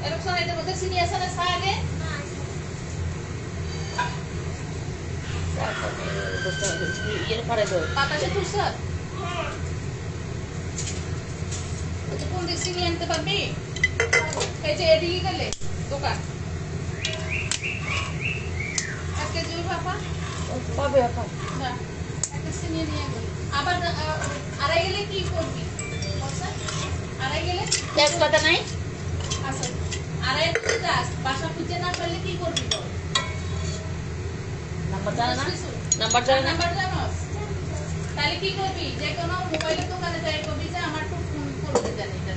এরকম সাইডের মধ্যে চিনি আছে না চা আগে বাতাসে তুলছ কোন দিক চিনি আনতে পারবি এই যে এদিকে গেলে দোকান 1 কেজি বাবা পাবে আপা না একটা চিনি নিয়ে গেল আবার আড়াই গেলে কি করবি আড়াই গেলে তেজপাতা নাই আচ্ছা আড়াই দাস বাসা খুঁজে না পারলে কি করবি তো নাম্বার জানা না নাম্বার জানা তাহলে কি করবি যে কোনো মোবাইলের দোকানে যাই করবি যে আমার তো ফোন করতে জানি এটা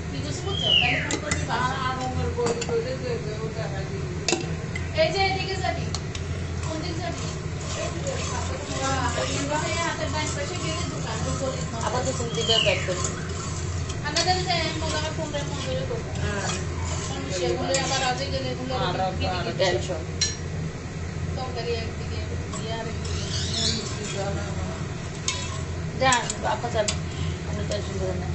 কি বুঝছো তাহলে ফোন করবি আর আমার বই কইতে যে ওটা হাজি এই যে এদিকে যাবি কোন দিক যাবি হাতের ডান পাশে গেলে দোকান আবার তো দিকে ব্যাক করব আমাদের যে মোবাইলে ফোন রে ফোন করে করব সেগুলো আবার আজে গেলে এগুলো আর টেনশন তো করি একদিকে ইয়ার যা আপা যাব আমি টেনশন করে না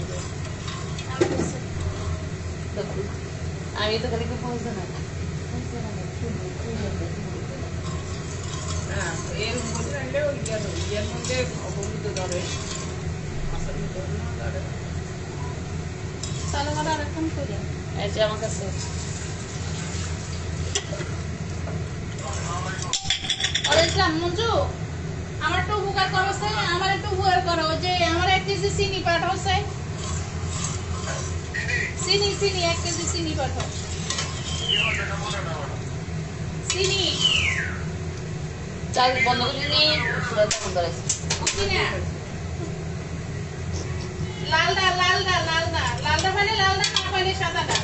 আমি তো খালি ফোন না এর মধ্যে এর মধ্যে অবহিত ধরে আসলে ধরে না ধরে তাহলে আমার আরেকজন করে এই যে আমার কাছে আরে ইসলাম মঞ্জু আমার একটু উপকার করো সে আমার একটু উপকার করো যে আমার 1 কেজি চিনি পাঠাও সে চিনি 1 কেজি চিনি পাঠাও চিনি চাল বন্ধ করে নিয়ে পুরো বন্ধ রাখছি চিনি লালদা মানে লালদা না মানে সাদাটা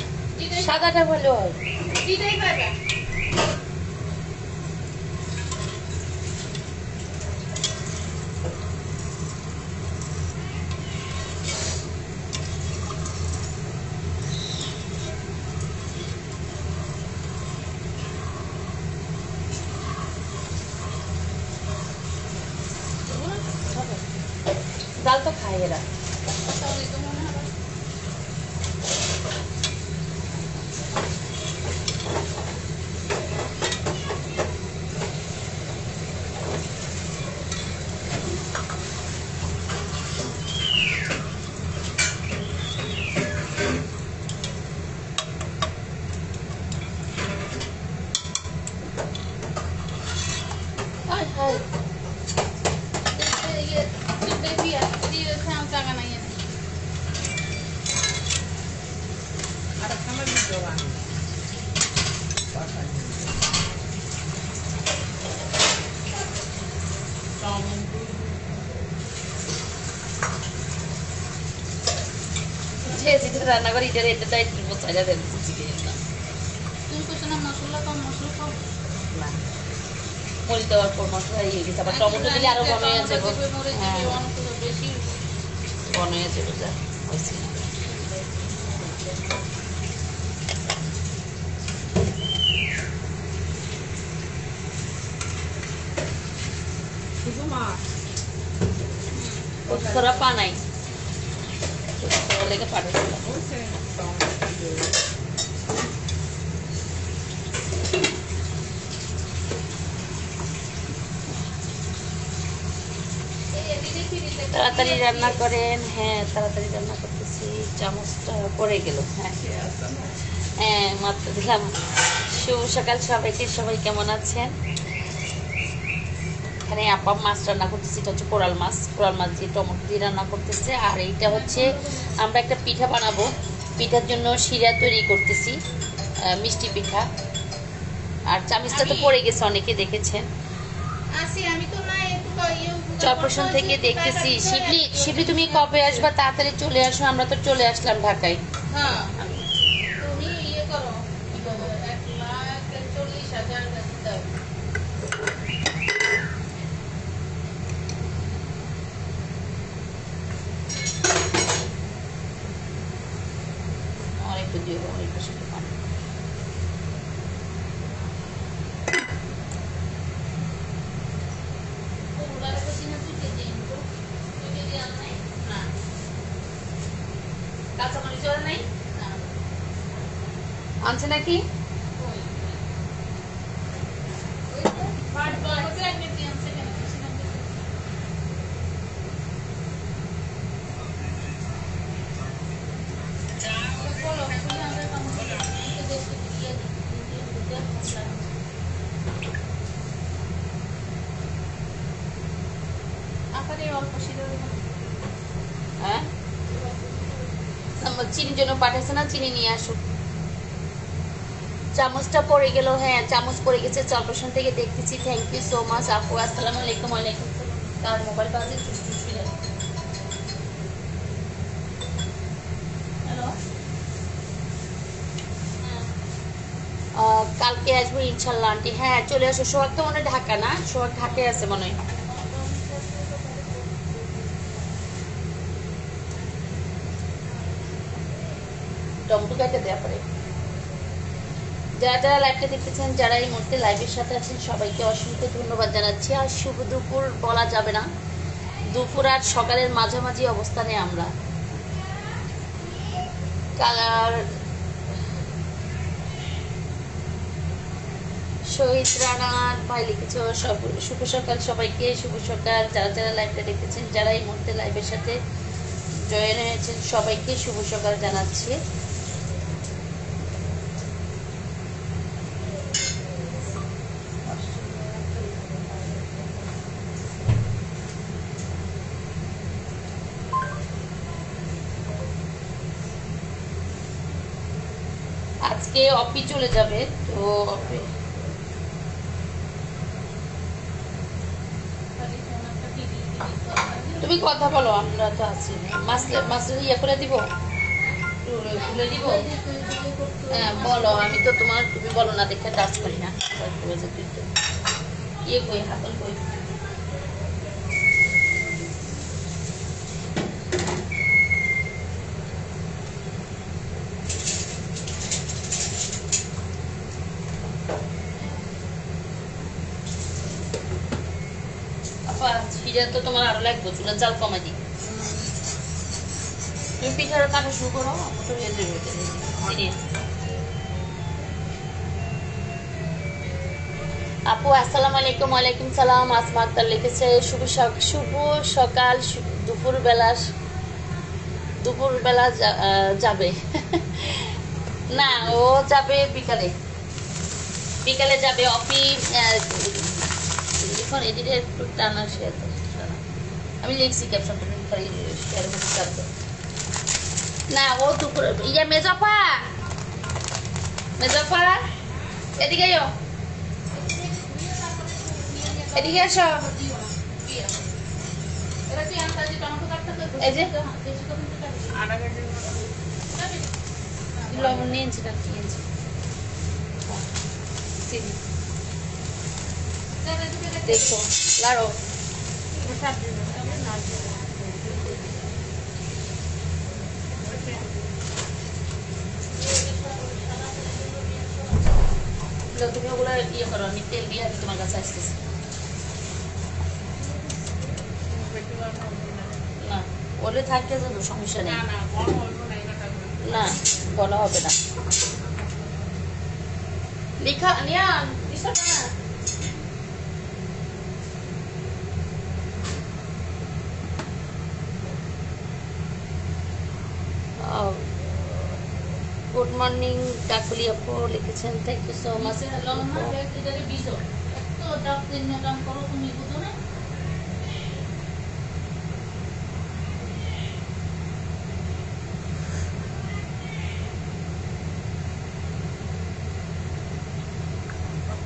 সাদাটা ভালো হয় যেটাই পাবে ডাল তো খায় এরা তাহলে তো মনে হবে হাই হাই আর খানা দিতে হবে যে যেটা রান্না করি এটা এটা একটু মশলা দেন চিকেন না তুমি কিছু না মশলা কম না মরিচ দেওয়ার পর মশলা ইয়ে গেছে আবার টমেটো দিলে আরো বড় হয়ে যাবে হ্যাঁ বেশি বড় হয়ে যাবে যা হয়েছে শুধু মাছ তোরা পা নাই তোরা লেগে পাঠাচ্ছিল বলছে তাড়াতাড়ি রান্না করেন হ্যাঁ তাড়াতাড়ি রান্না করতেছি চামচটা পড়ে গেল হ্যাঁ হ্যাঁ মাত্র দিলাম শুভ সকাল সবাইকে সবাই কেমন আছেন এখানে আপা মাছ রান্না করতেছি এটা হচ্ছে কোরাল মাছ দিয়ে টমেটো দিয়ে রান্না করতেছে আর এইটা হচ্ছে আমরা একটা পিঠা বানাবো পিঠার জন্য শিরা তৈরি করতেছি মিষ্টি পিঠা আর চামিচটা তো পড়ে গেছে অনেকে দেখেছেন আমি তো না একটু চরপেশন থেকে দেখতেছি শিবলি তুমি কবে আসবা তাড়াতাড়ি চলে আসো আমরা তো চলে আসলাম ঢাকায় হ্যাঁ তুমি ইয়ে করো 1,40,000 দাও আর একটু দিও অনেক বেশি পানি চলে নাই আনছে নাকি? হ্যাঁ চিনির জন্য পাঠাচ্ছে না, চিনি নিয়ে আসুক। চামচটা পড়ে গেল, হ্যাঁ চামচ পড়ে গেছে চলপেশন থেকে দেখতেছি। থ্যাংক ইউ সো মাচ আপু। আসসালামু আলাইকুম। ওয়ালাইকুম সালাম। তার মোবাইল বাজে হ্যালো, কালকে আসবো ইনশাল্লাহ আন্টি। হ্যাঁ চলে আসো। সোহাগ তো মনে হয় ঢাকা না, সোহাগ ঢাকায় আছে মনে হয়। টমেটো কেটে দেওয়া পরে যারা যারা লাইভটা দেখতেছেন, যারা এই মুহূর্তে লাইভের সাথে আছেন, সবাইকে অসংখ্য ধন্যবাদ জানাচ্ছি। আর শুভ দুপুর বলা যাবে না, দুপুর আর সকালের মাঝামাঝি অবস্থানে আমরা। কালার শহীদ রানা ভাই লিখেছ শুভ সকাল সবাইকে, শুভ সকাল। যারা যারা লাইভটা দেখতেছেন, যারা এই মুহূর্তে লাইভের সাথে জয়েন হয়েছেন, সবাইকে শুভ সকাল জানাচ্ছি। আজকে অপি চলে যাবে, তো অপি তুমি কথা বলো, আমরা তো আছি। মাসলে ইয়ে করে দিব, খুলে দিব। হ্যাঁ বলো, আমি তো তুমি বলো না দেখে টাচ করি না। তুই তো ইয়ে কই হাতল কই। পিঠা তো তোমার আরো লাগবে, চুলা চাল কমাই দিই। তুমি পিঠার কাটা শুরু করো। আপু আসসালামু আলাইকুম। ওয়ালাইকুম সালাম। আসমা আক্তার লিখেছে শুভ সকাল। দুপুরবেলা যাবে না, ও যাবে বিকালে যাবে। অপি এখন এদিকে একটু টানা শেয়ার, আমি লিখছি ক্যাপশনটা শেয়ার করতে না। ও দুপুর ইয়া মেজাফা এদিকে এদিকে আসো। এই যে লবণ নিয়েছি না, নিয়েছি দেখো লাড়ো। তুমি ওগুলো ইয়ে করো, আমি তেল দিয়ে আমি তোমার কাছে আসতেছি। না ওলে থাকতে যাবো, সমস্যা নেই। না বলা হবে না। লিখা নিয়া গুড মর্নিং কাকুলি আপু লিখেছেন, থ্যাংক ইউ সো মাচ।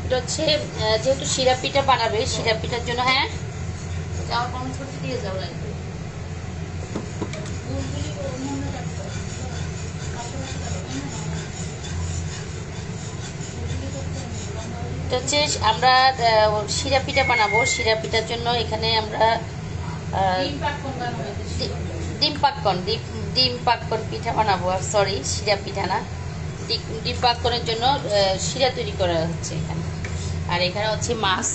এটা হচ্ছে যেহেতু শিরা পিঠা বানাবে, শিরা পিঠার জন্য হ্যাঁ যাওয়ার কোনো ছুটি দিয়ে যাওয়া লাগবে। এটা হচ্ছে আমরা শিরা পিঠা বানাবো। শিরা পিঠার জন্য এখানে আমরা ডিম পাক্কন পিঠা বানাবো। সরি শিরা পিঠা না, ডিম পাক্কনের জন্য শিরা তৈরি করা হচ্ছে এখানে। আর এখানে হচ্ছে মাছ।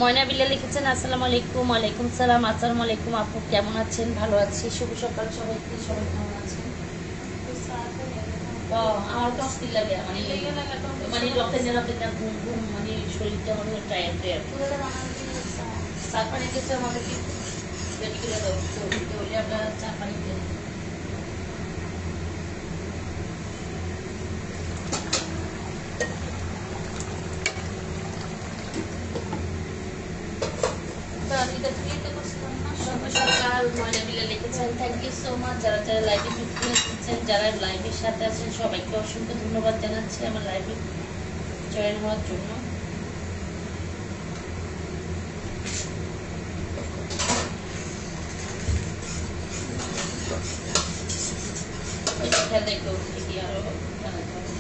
ময়না বিল্লা লিখেছেন আসসালামু আলাইকুম। ওয়ালাইকুম সালাম। আসসালামু আলাইকুম আপু, কেমন আছেন? ভালো আছি, শুভ সকাল সবাইকে। সবাই কেমন আছেন? ও আমার তো অস্থির লাগে, মানে রক্তের রক্তের ঘুম ঘুম, মানে শরীরটা মানে টায়ার্ড টায়ার্ড। চা পানি দিতে আমাদেরকে রেডি করে দাও, হলে আমরা চা পানি দিয়ে দিই। সকাল ময়না বিলা লিখেছেন, থ্যাংক ইউ সো মাচ। যারা যারা লাইভে যুক্ত হয়েছেন, যারা লাইভের সাথে আছেন, সবাইকে অসংখ্য ধন্যবাদ জানাচ্ছি আমার লাইভে জয়েন হওয়ার জন্য। খেয়াল দেখো কি আরো জানাতে হবে।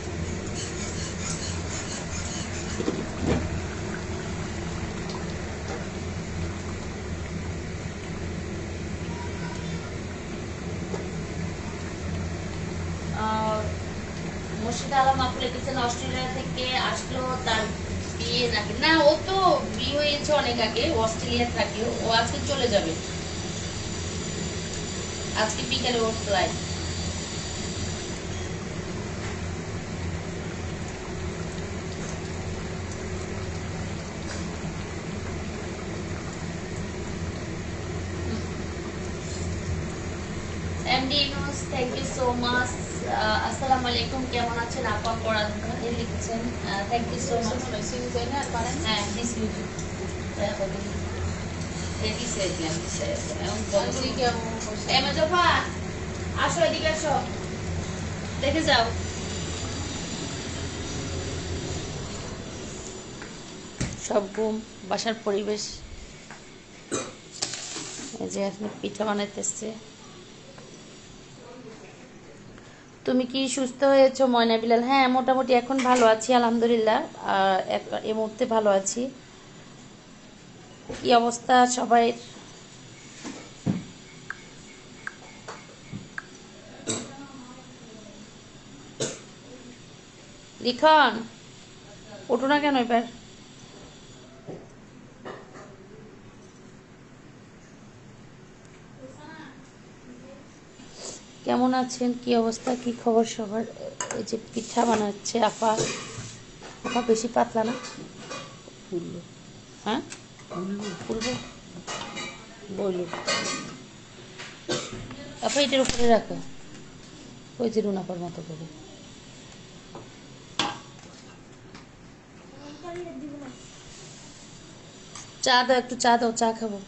মুর্শিদা আলম আপু লিখেছেন অস্ট্রেলিয়া থেকে আসলো, তার বিয়ে নাকি না, ও তো বিয়ে হয়েছে অনেক আগে, অস্ট্রেলিয়া থাকে। ও আজকে চলে যাবে, আজকে বিকালে ওর flight. MD Yunus, thank you so much. আসসালামু আলাইকুম, কেমন আছেন আপা? পড়ান লিখেছেন, থ্যাংক ইউ সো মাচ। হ্যাঁ দিস ইউটিউব আসো, এদিকে আসো, দেখে যাও। সব ঘুম, বাসার পরিবেশ। এই যে এখন পিঠা বানাইতেছে। তুমি কি সুস্থ হয়েছো ময়না বিলাল? হ্যাঁ মোটামুটি এখন ভালো আছি আলহামদুলিল্লাহ, এই মুহূর্তে ভালো আছি। কি অবস্থা সবাই? লিখন ওঠো না কেন এবার? কেমন আছেন? কি অবস্থা, কি খবর সবার? এই যে পিঠা বানাচ্ছে আপা। আপা বেশি পাতলা না, ফুলবো। হ্যাঁ ফুলবো, বলবো আপা এটার উপরে রাখো, ওই যে রুনাপার মতো করে। চা দাও, একটু চা দাও, চা খাবো।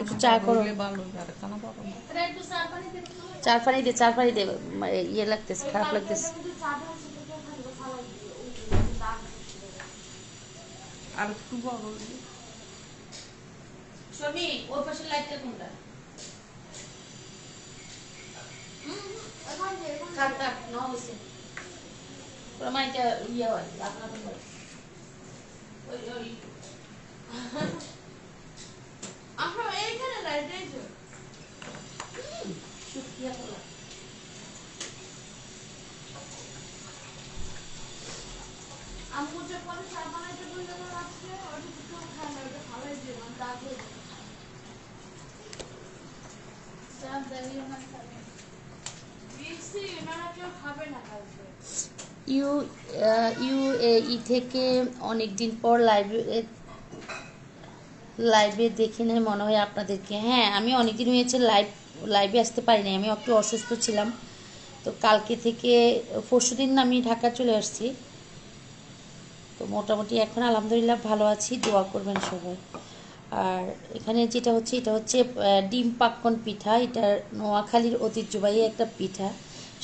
একটু চা করো, চার পানি দে, চার পানি দে, ইয়ে লাগতেছে, খারাপ লাগতেছে। আর একটু বড় শমি ওর পাশে লাইটটা কোনটা? থাক থাক না হইছে পুরো মাইটা ইয়ে হয় আপনার তো ওই ওই আমরা এইখানে লাইট দিয়েছো শুকিয়ে পড়া। আমু যে পরে চা বানাইতে বললো আজকে ওটা তো খায় না, ওটা ভালোই দিয়ে না দাগ হয়ে যাবে। চা দাঁড়িয়ে না খাবে দেখছি এনারা কেউ খাবে না কালকে। ইউএই থেকে অনেকদিন পর লাইভে দেখি নাই মনে হয় আপনাদেরকে। হ্যাঁ আমি অনেকদিন হয়েছে লাইভে আসতে পারিনি, আমি একটু অসুস্থ ছিলাম। তো কালকে থেকে পরশুদিন আমি ঢাকা চলে আসছি। তো মোটামুটি এখন আলহামদুলিল্লাহ ভালো আছি, দোয়া করবেন সবাই। আর এখানে যেটা হচ্ছে, এটা হচ্ছে ডিম পাক্কন পিঠা। এটা নোয়াখালীর ঐতিহ্যবাহী একটা পিঠা,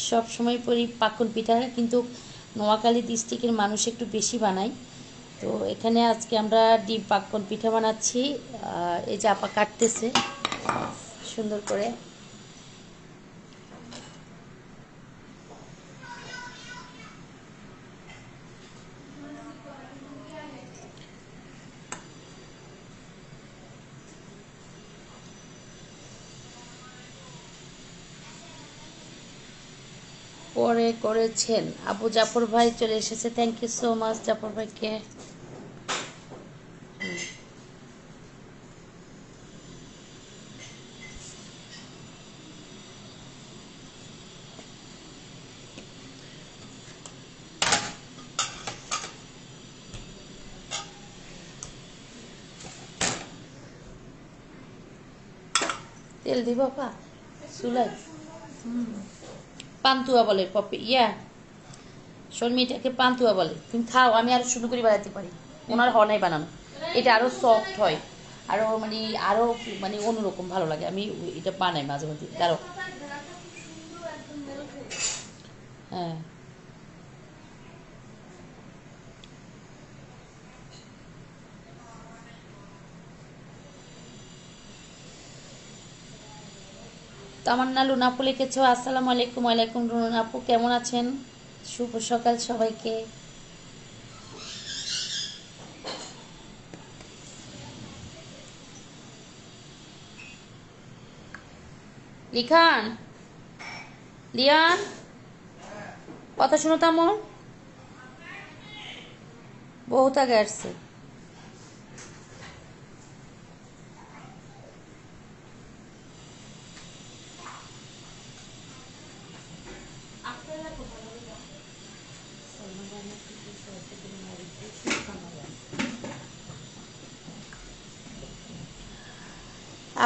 সব সময় পরি পাক্কন পিঠা, কিন্তু নোয়াখালী ডিস্ট্রিক্টের মানুষ একটু বেশি বানায়। তো এখানে আজকে আমরা ডিম পাক্কন পিঠা বানাচ্ছি। এই যে আপা কাটতেছে সুন্দর করে। পরে করেছেন। আবু জাফর ভাই চলে এসেছে, thank you so much Jafar ভাইকে। তেল দিব পা চুলাই পান্তুয়া বলে পপি শর্মিটাকে পান্তুয়া বলে। তুমি খাও, আমি আরো সুন্দর করে বানাতে পারি। ওনার হনাই বানানো, এটা আরো সফট হয়, আরো মানে অন্যরকম ভালো লাগে। আমি এটা বানাই মাঝে মাঝে। দাঁড়ো, হ্যাঁ তামান্না লুনাপু লিখেছ, আসসালামু আলাইকুম। ওয়ালাইকুম লুনাপু, কেমন আছেন? শুভ সকাল সবাইকে। লিখান লিয়ান কথা শুনো তো আমার, বহুত আগে আসছে।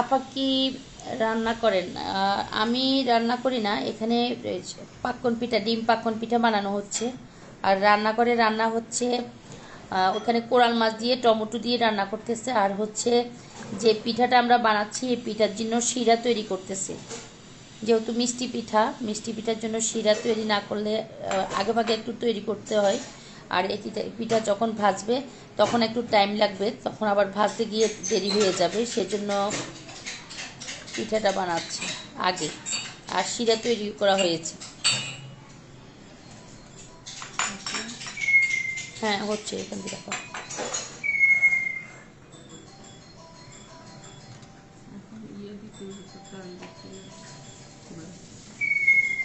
আপা কি রান্না করেন? আমি রান্না করি না, এখানে পাক্কন পিঠা, ডিম পাক্কন পিঠা বানানো হচ্ছে। আর রান্না হচ্ছে ওখানে কোরাল মাছ দিয়ে টমেটো দিয়ে রান্না করতেছে। আর হচ্ছে যে পিঠাটা আমরা বানাচ্ছি, এই পিঠার জন্য শিরা তৈরি করতেছে। যেহেতু মিষ্টি পিঠার জন্য শিরা তৈরি না করলে আগে একটু তৈরি করতে হয়। আর এই পিঠা যখন ভাজবে তখন একটু টাইম লাগবে, তখন আবার ভাজতে গিয়ে দেরি হয়ে যাবে, সেজন্য পিঠাটা বানাচ্ছি আগে। আর শিরা তৈরি করা হয়েছে। হ্যাঁ হচ্ছে, এখান থেকে দেখো।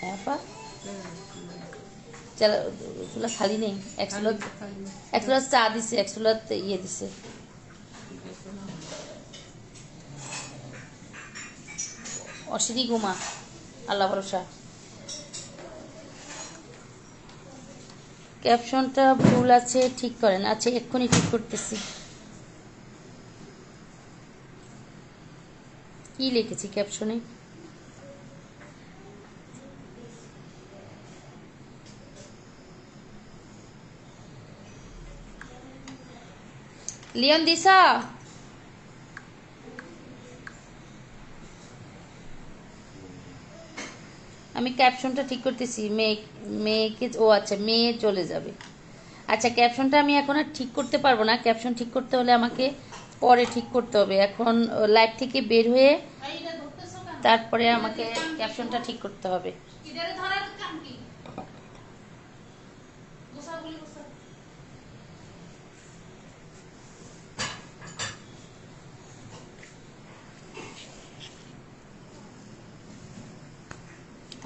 হ্যাঁ পা চুলা খালি নেই, এক চুলা চা দিছে, এক চুলা ইয়ে দিছে। অসিরি ঘুমা, আল্লাহ ভরসা। ক্যাপশনটা ভুল আছে, ঠিক করেন। আচ্ছা এক্ষুনি ঠিক করতেছি। কি লিখেছি ক্যাপশনে? লিওন দিসা, আমি ক্যাপশনটা ঠিক করতেছি। মেয়েকে, ও আচ্ছা মেয়ে চলে যাবে। আচ্ছা ক্যাপশনটা আমি এখন আর ঠিক করতে পারবো না। ক্যাপশন ঠিক করতে হলে আমাকে পরে ঠিক করতে হবে। এখন লাইভ থেকে বের হয়ে তারপরে আমাকে ক্যাপশনটা ঠিক করতে হবে।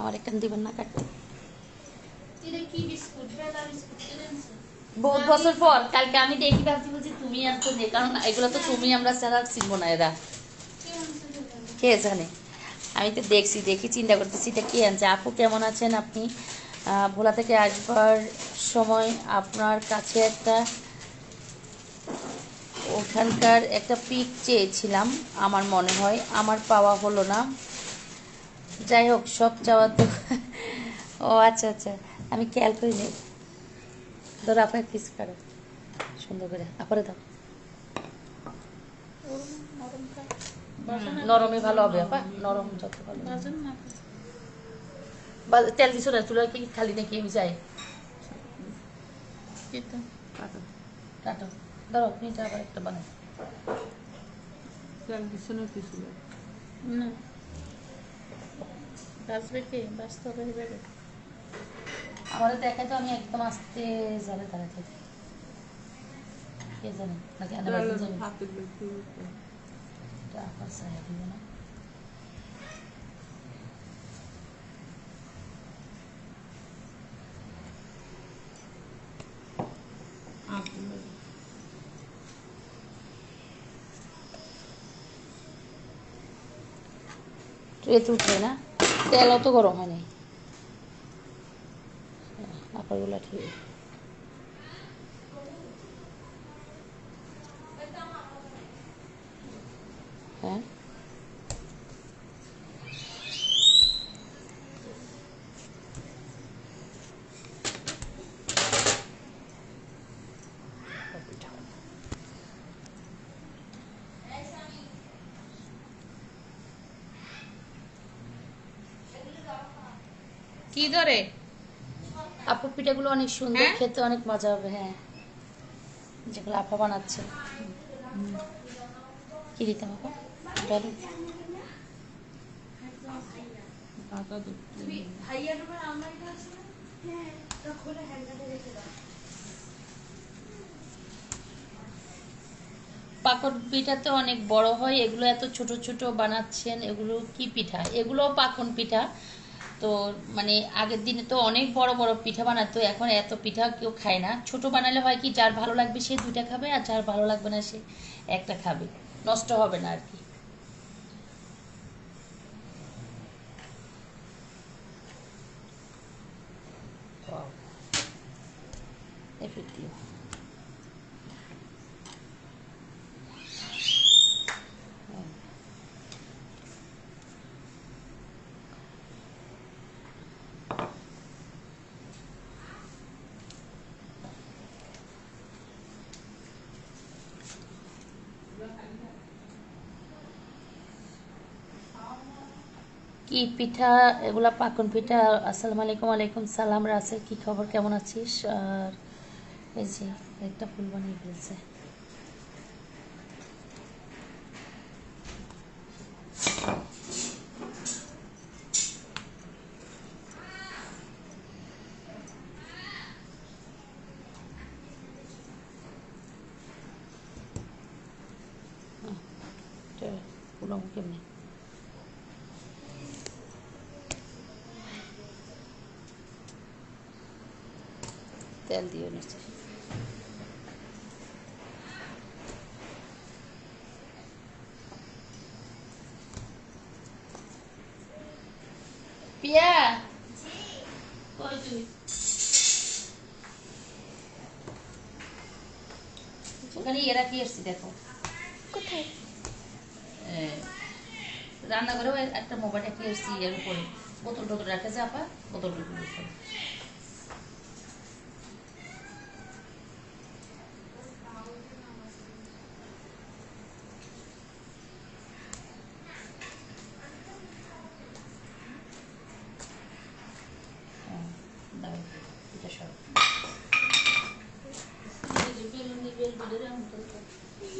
আমার এখান দিবেন না কাটতে। বহুত বছর পর কালকে আমি দেখি ভাবছি, বলছি তুমি আসতো যে, কারণ এগুলো তো তুমি আমরা ছাড়া চিনবো না। এরা কে জানে, আমি তো দেখি চিন্তা করতেছি এটা কে আনছে। আপু কেমন আছেন আপনি? ভোলা থেকে আসবার সময় আপনার কাছে ওখানকার একটা পিক চেয়েছিলাম, আমার মনে হয় আমার পাওয়া হলো না। যাই হোক, সব চাওয়া তো ও আচ্ছা আচ্ছা, আমি খেয়াল করি নি। ধরো আপনার কিস করো সুন্দর করে, আপরে দাও। নরমই ভালো হবে আপা, নরম যত ভালো। তেল দিছো না, চুলা কি খালি নাকি আমি যাই? ধরো নিচে আবার একটা বানাই। তেল দিছো না কিছু না বাঁচবে কি, বাঁচতে হবে এভাবে। আমাদের দেখায় তো আমি একদম আস্তে জালে দাঁড়াতে থাকি। কে জানে নাকি হাতের আবার ছায়া দিব না। ট্রেতে উঠবে না, তেল অত গরম হয়নি। আপারগুলা ঠিক। হ্যাঁ কি ধরে? আপু পিঠাগুলো অনেক সুন্দর, হ্যাঁ? খেতে অনেক মজা হবে। হ্যাঁ, যেগুলো আপা বানাচ্ছে। কি দিতাম আপা? ডালি। পাতা দুধ পাকন পিঠা তো অনেক বড় হয়, এগুলো এত ছোট ছোট বানাচ্ছেন, এগুলো কি পিঠা? এগুলো পাকন পিঠা। তো মানে আগের দিনে তো অনেক বড় বড় পিঠা বানাতো, এখন এত পিঠা কেউ খায় না। ছোট বানালে হয় কি, যার ভালো লাগবে সে দুইটা খাবে, আর যার ভালো লাগবে না সে একটা খাবে, নষ্ট হবে না আর কি। Efectivo. কি পিঠা এগুলা? পাকন পিঠা। আসসালামু আলাইকুম। ওয়ালাইকুম সালাম। রাসেল, কি খবর, কেমন আছিস? আর এই যে একটা ফুল বানিয়ে ফেলছে। পুরো কেমনি তেল দিয়ে নিচ্ছে। পিয়া, কই তুই? ওখানে এরা কি এসছি দেখো। কোথায়? রান্নাঘরেও একটা মোবাইল কি এসছি, এর উপরে বোতল টোতল রাখে যে আপা, বোতল টোতল উপরে।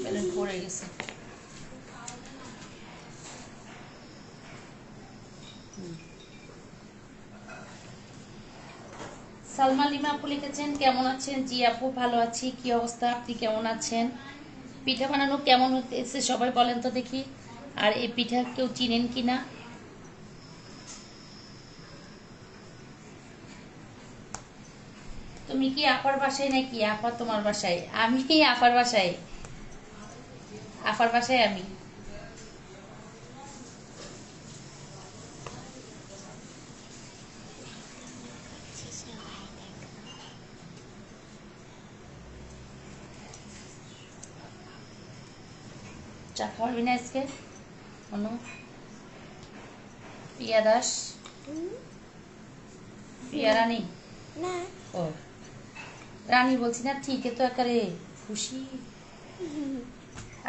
বেলুন পড়ে গেছে। সালমা লিমা আপু লিখেছেন, কেমন আছেন? জি আপু ভালো আছি, কি অবস্থা, আপনি কেমন আছেন? পিঠা বানানো কেমন হতেছে সবাই বলেন তো দেখি। আর এই পিঠা কেউ চিনেন কিনা? তুমি কি আপার বাসায় নাকি আপা তোমার বাসায়? আমি আপার বাসায়, আপার বাসায় আমি। চা খাওয়াবি না আজকে? অনু, পিয়া দাস, পিয়া রানী। না, ও রানী বলছি না, ঠিক তো একারে খুশি।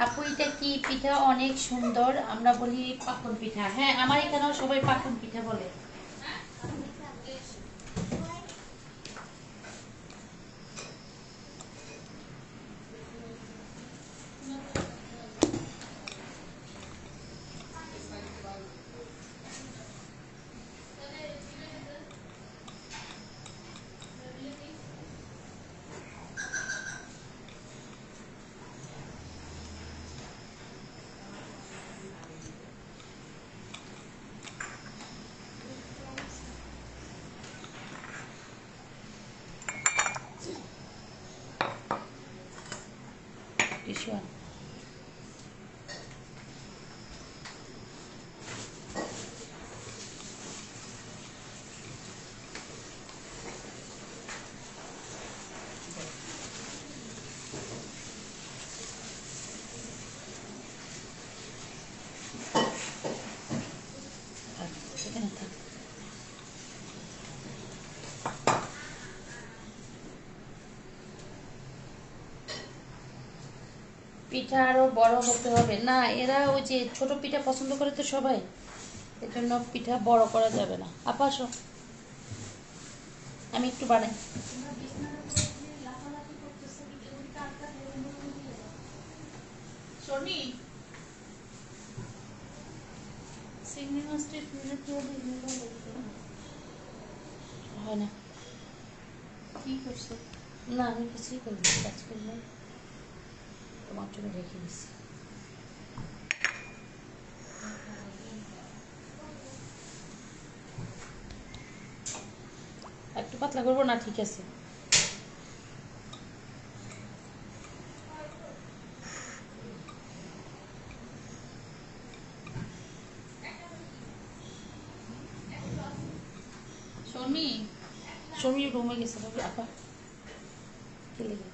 আপু এটা কি পিঠা? অনেক সুন্দর, আমরা বলি পাকন পিঠা। হ্যাঁ, আমার এখানেও সবাই পাকন পিঠা বলে। পিঠা আরো বড় হতে হবে না, এরা ওই যে ছোট পিঠা পছন্দ করে তো সবাই, এর জন্য পিঠা বড় করা যাবে না। আপা আসো, আমি একটু বানাই। শর্মি চিংড়ি মাছটা হয় না, কি করছো? না আমি কিছুই করি না, কাজ করি না, তোমার জন্য রেখে দিচ্ছি। একটু পাতলা করবো না? ঠিক আছে। শর্মি সমী রুমে গেছে তবে আপা কি লেগে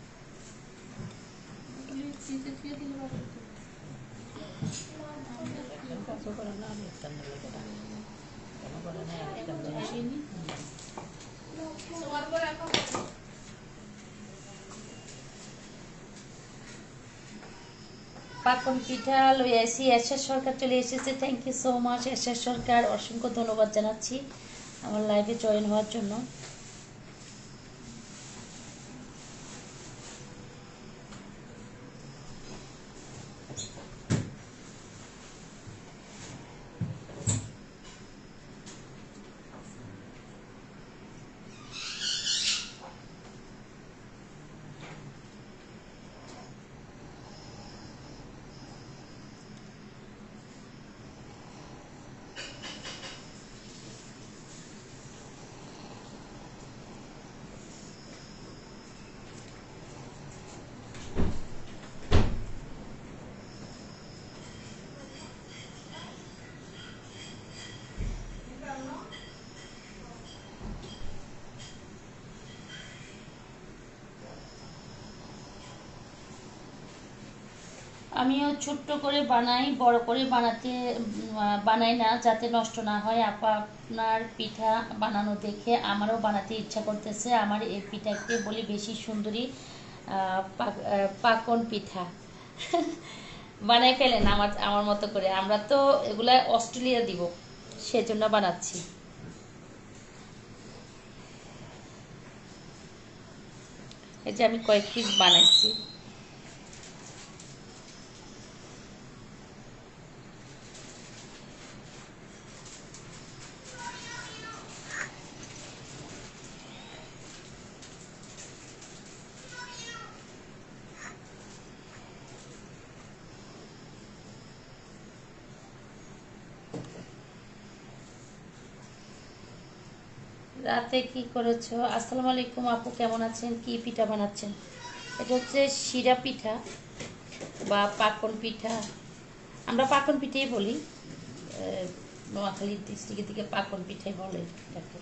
ফ্রিজে থুয়ে দিলে ভালো হতো। কাজও করে না, আমি একটা লেগে কেন করে না একটা খাইনি। তোমার পরে এখন পাকন পিঠা লই আইসি। এরশাদ সরকার চলে এসেছে, থ্যাংক ইউ সো মাচ এরশাদ সরকার, অসংখ্য ধন্যবাদ জানাচ্ছি আমার লাইভে জয়েন হওয়ার জন্য। আমিও ছোট্ট করে বানাই, বড় করে বানাই না যাতে নষ্ট না হয়। আপা আপনার পিঠা বানানো দেখে আমারও বানাতে ইচ্ছা করতেছে। আমার এই পিঠাকে বলি বেশি সুন্দরী পাকন পিঠা। বানাই ফেলেন আমার আমার মতো করে, আমরা তো এগুলা অস্ট্রেলিয়া দিব সেজন্য বানাচ্ছি। এই যে আমি কয়েক পিস বানাইছি। রাতে কি করেছো? আসসালামু আলাইকুম আপু, কেমন আছেন? কি পিঠা বানাচ্ছেন? এটা হচ্ছে শিরা পিঠা বা পাকন পিঠা, আমরা পাকন পিঠাই বলি। নোয়াখালী ডিস্ট্রিক্টের দিকে পাকন পিঠাই বলে এটাকে।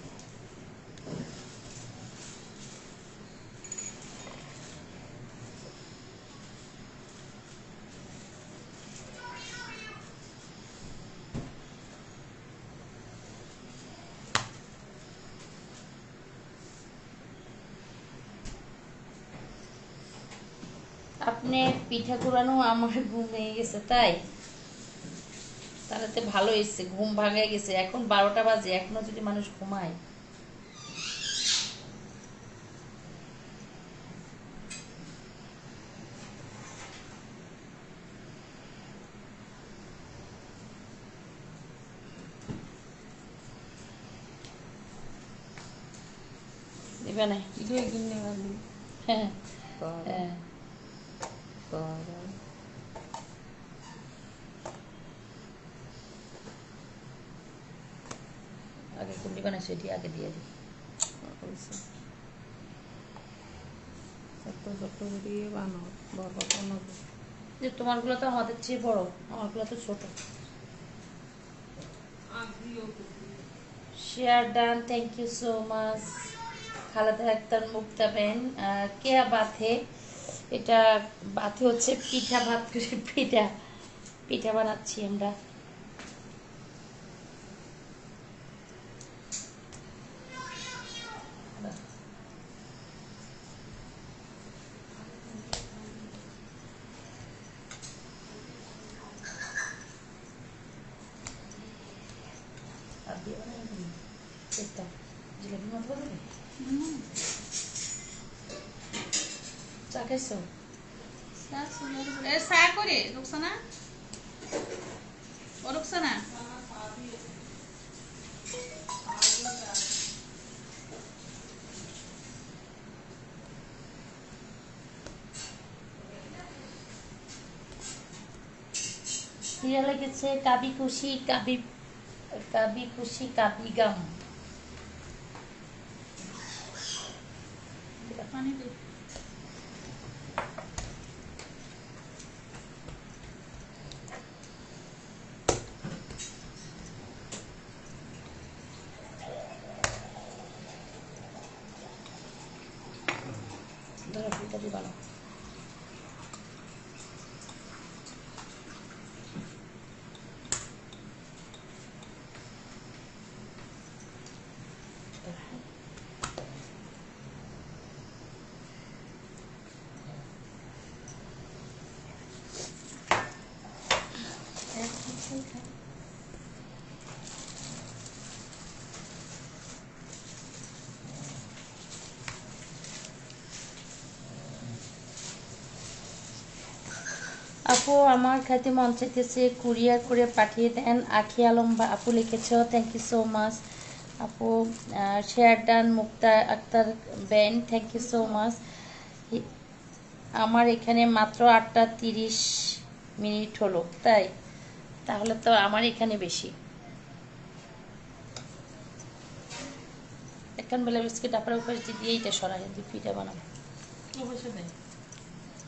আপনি পিঠা ঘুরানো আমার ঘুম ভেঙে গেছে তাই? তাহলে তো ভালো হয়েছে, ঘুম ভাঙে গেছে। এখন 12টা বাজে, এখনো যদি মানুষ ঘুমায়। দিবে না? দুই কিনে আনি হ্যাঁ কর হ্যাঁ। কর আগে কোন দিবে না সেটি আগে দিয়ে দিই। হয়েছে ছোট্ট ছোট্ট দিয়ে বানাও, বড় বানাবো। যে তোমারগুলো তো আমাদের চেয়ে বড়, আমারগুলো তো ছোট। Share done, thank you so much. Khaleda Akter Mukta বেন, কেয়া বাথে, এটা বাথে হচ্ছে পিঠা, ভাত করে পিঠা পিঠা বানাচ্ছি আমরা। এটা জিলাপি মতো হবে চা খাইছো চা করে রুকসানা ও রুকসানা সিরিয়াল লেগেছে কাবি খুশি কাবি কাবি খুশি কাবি গাম পানি দে ধরো ফুলকপি বানাও আপু আমার খাইতে মন চাইতেছে কুরিয়ার করে পাঠিয়ে দেন আখি আলম আপু লিখেছ থ্যাংক ইউ সো মাচ আপু শেয়ার ডান মুক্তা আক্তার বেন থ্যাংক ইউ সো মাচ আমার এখানে মাত্র 8:30 হলো তাই তাহলে তো আমার এখানে বেশি এখন বেলা বিস্কিট আপনার উপরে দিয়ে এইটা সরাই দুই পিঠা বানাবো বসে দেয়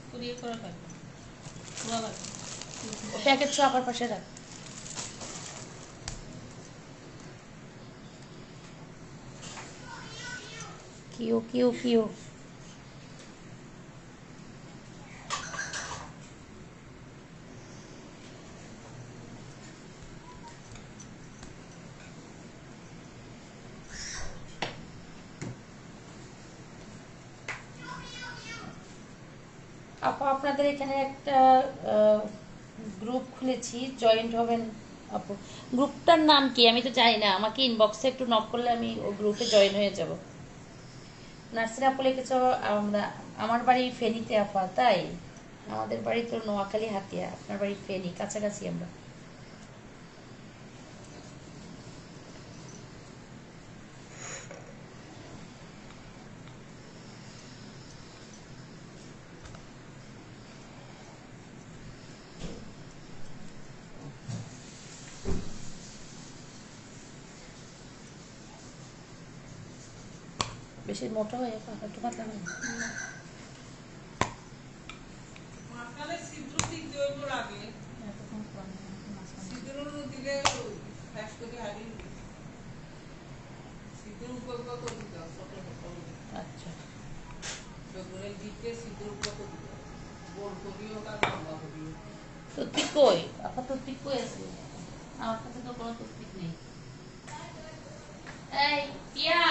কুড়িয়ে করা লাগবে প্যাকেট চাপার পাশে রাখ কিও কিও কিও আপু আপনাদের এখানে একটা গ্রুপ খুলেছি জয়েন্ট হবেন আপু গ্রুপটার নাম কি আমি তো জানি না আমাকে ইনবক্সে একটু নক করলে আমি ওই গ্রুপে জয়েন হয়ে যাব নার্সিন আপু লিখেছ আমরা আমার বাড়ি ফেনীতে আপা তাই আমাদের বাড়ি তো নোয়াখালী হাতিয়া আপনার বাড়ি ফেনী কাছাকাছি আমরা বেশি মোটা হয়ে একটু পাতলা হয় মাখালে ছিদ্র দিতে হইব আগে ছিদ্র দিলে ফ্যাশ করে হারিয়ে ছিদ্র উপর কত দিতে ছোট ছোট আচ্ছা বেগুনে দিতে ছিদ্র উপর কত দিতে গোল করিও আর লম্বা করিও টুথপিক কই আপা টুথপিক কই আছে আমার কাছে তো কোনো টুথপিক নেই এই পিয়া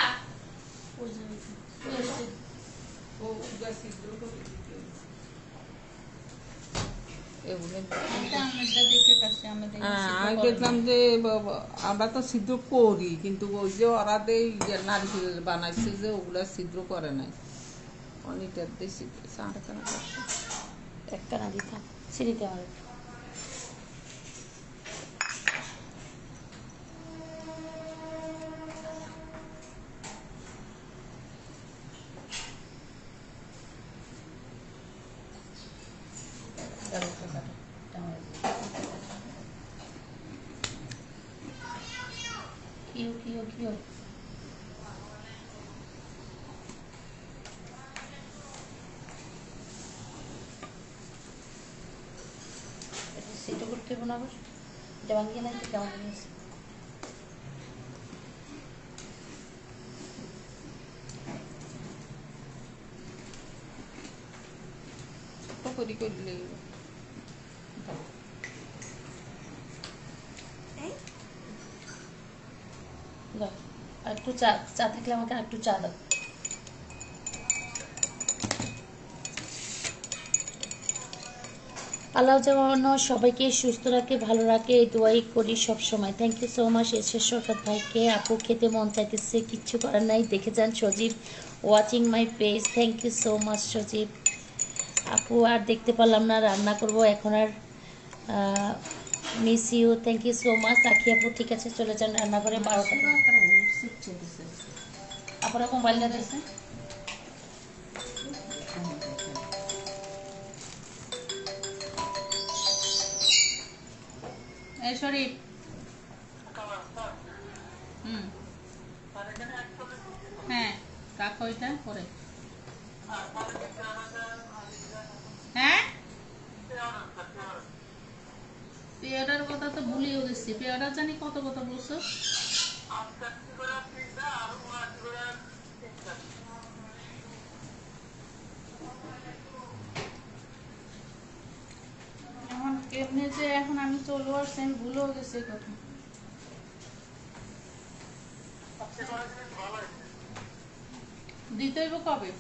ও উগা ছিদ্র করে দিতে আমি দেখলাম যে আমরা তো ছিদ্র করি কিন্তু ওই যে ওরা নারকেল বানাইছে যে ওগুলা ছিদ্র করে নাই অনেকটা দেশি একটা না দিতাম সিঁড়িতে আমার কিও সেটা করতে হবে না আবার এটা ভাঙিয়ে নাই তো কেমন জিনিস করি করলে আর একটু চা চা থাকলে আমাকে আর একটু চা দাও আল্লাহ যেন সবাইকে সুস্থ রাখে, ভালো রাখে, এই দোয়াই করি সব সময়। থ্যাংক ইউ সো মাচ এসের সরকার ভাইকে। আপু খেতে মন চাইতেছে, কিচ্ছু করার নাই। দেখে যান Sajib watching my page. Thank you so much Sajib. আপু আর দেখতে পারলাম না, রান্না করব এখন। আর miss you. Thank you so much Akhi আপু। ঠিক আছে, চলে যান রান্না করে 12টা। আপনারা মোবাইল দেখতেছে। এই শরীফ, হ্যাঁ কাক ওইটা করে, হ্যাঁ পেয়ারার কথা তো ভুলিয়ে গেছি। পেয়ারা জানি কত কথা বলছো। এখন কেমনে যে এখন আমি চলবো আর সেম ভুলেও গেছি কথা। দিতে হইব কবে?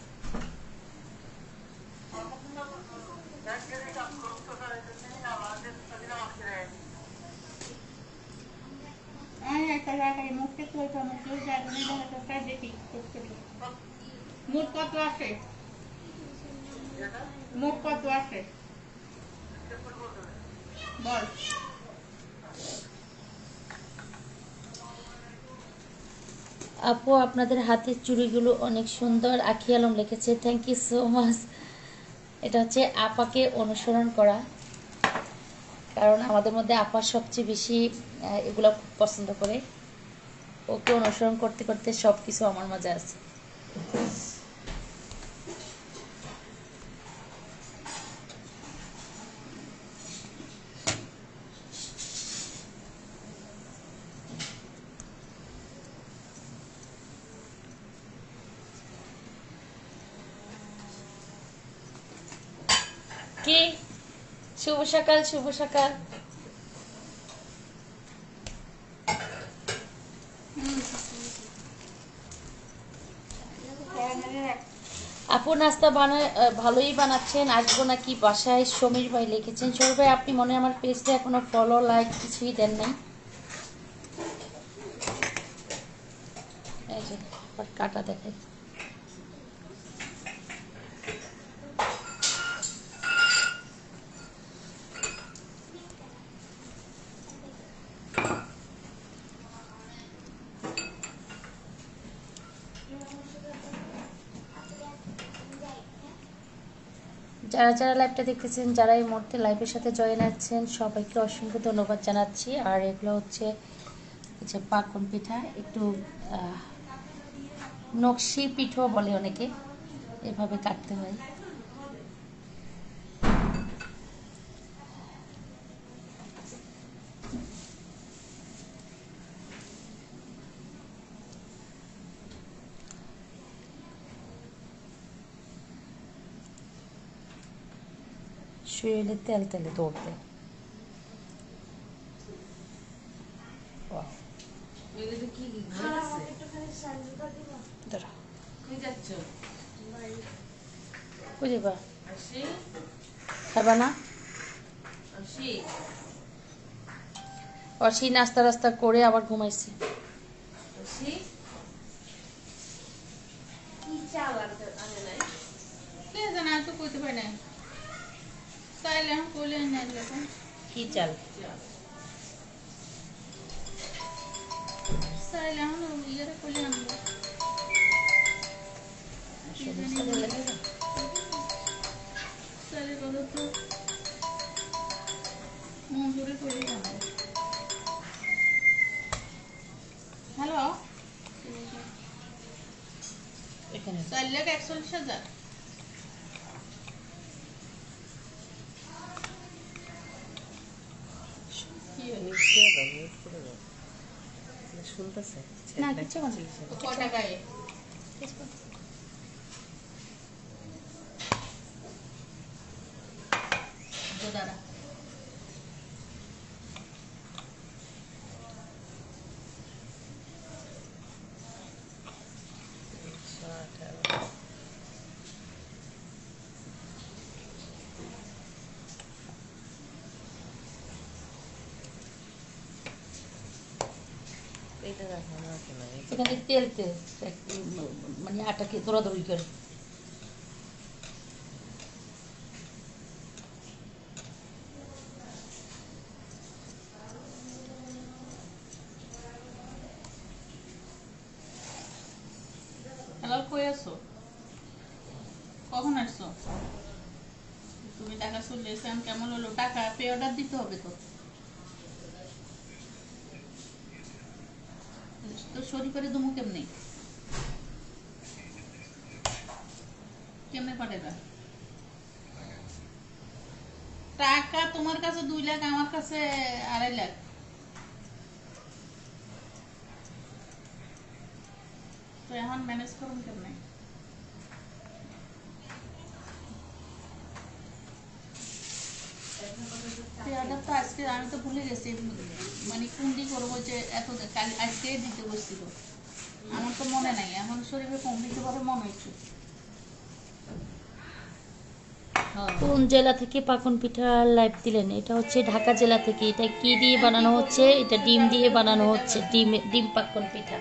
মোট কত আসে? মোট কত আসে বল। আপু আপনাদের হাতের চুড়িগুলো অনেক সুন্দর, আখি আলম লিখেছে। Thank you so much. এটা হচ্ছে আপাকে অনুসরণ করা, কারণ আমাদের মধ্যে আপা সবচেয়ে বেশি এগুলো খুব পছন্দ করে। ওকে অনুসরণ করতে করতে সব কিছু আমার মাঝে আছে। কি শুভ সকাল, শুভ সকাল। আপু নাস্তা বানায় ভালোই বানাচ্ছেন, আসবো নাকি বাসায়? সমীর ভাই লিখেছেন। সমীর ভাই আপনি মনে হয় আমার পেজটা এখনো ফলো লাইক কিছুই দেন নাই। এই যে কাটা দেখাই। যারা যারা লাইভটা দেখতেছেন, যারা এই মুহূর্তে লাইভের সাথে জয়েন আছেন, সবাইকে অসংখ্য ধন্যবাদ জানাচ্ছি। আর এগুলো হচ্ছে যে পাকন পিঠা, একটু নকশি পিঠো বলে অনেকে, এভাবে কাটতে হয়। শরীরে তেল তেলে দৌড়তে। খাবা না? অসি নাস্তা রাস্তা করে আবার ঘুমাইছি। কি চাল? হ্যালো, এখানে 4,41,000। না কিচ্ছু বলছি। কয় টাকায়? দাদা এখানে তেল তেল মানে আটাকে দৌড়াদৌড়ি করে। হ্যালো, কই আছো? কখন আসছো? তুমি টাকা চলে এসে কেমন হলো? টাকা পে অর্ডার দিতে হবে তো। তো সরি করে দুমু কেমনে কেমনে পাঠাইবা টাকা? তোমার কাছে 2 লাখ, আমার কাছে 2.5 লাখ। তো এখন ম্যানেজ করুন কেমনে? অর্ডার তো আজকে আমি তো ভুলে গেছি, মানে কোনটি করবো যে এত কাল আজকে দিতে বসছিল, আমার তো মনে নাই। এখন শরীরে কম দিতে পারে মনে হচ্ছে। কোন জেলা থেকে পাকন পিঠা লাইভ দিলেন? এটা হচ্ছে ঢাকা জেলা থেকে। এটা কি দিয়ে বানানো হচ্ছে? এটা ডিম দিয়ে বানানো হচ্ছে, ডিম পাকন পিঠা।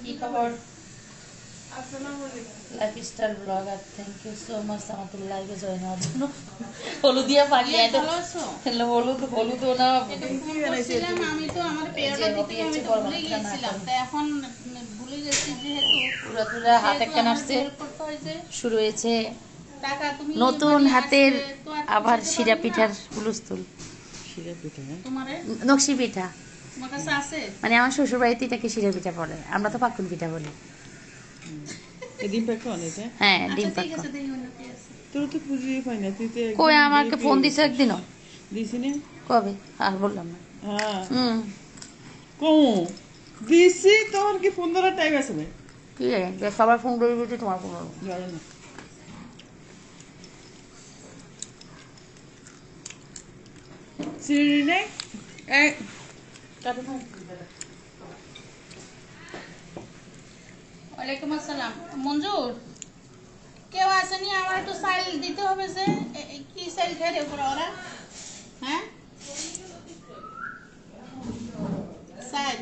কি খবর? Lifestyle blogger, thank you so much আমাদের লাইভে জয়েন হওয়ার জন্য। হলুদিয়া পানি ভালো আছো? হলুদ না আমি তো আমার পেয়ারটা দিতে আমি তো ভুলে গিয়েছিলাম, তাই এখন ভুলে গেছি যেহেতু পুরা হাত একটা নাচতে শুরু হয়েছে। টাকা তুমি নতুন হাতের আবার শিরা পিঠার হুলস্থুল। তোমারে নকশি পিঠা তোমার কাছে আছে? মানে আমার শ্বশুর বাড়িতে এটাকে শিরা পিঠা বলে, আমরা তো পাকুন পিঠা বলি। ডিম পাকন এটা? হ্যাঁ, ডিম আচ্ছা ঠিক পাকুন। আছে, দেখি অন্য কি আছে। তোর তো খুঁজেই পাই না, তুই তো কই আমাকে ফোন দিছে একদিনও? দিছি না? কবে? আর বললাম না। হ্যাঁ কও দিছি, তোর কি ফোন ধরার টাইম আছে না? কি রে, সবার ফোন করে দিতে তোমার ফোন করবো? জানি না। সিঁড়ি নেই এই ওয়ালাইকুম আসসালাম। মঞ্জুর, কেউ আসেনি? আমার একটু সাইল দিতে হবে। যে কি সাইল খেয়ে ওপরে ওরা? হ্যাঁ, সাইল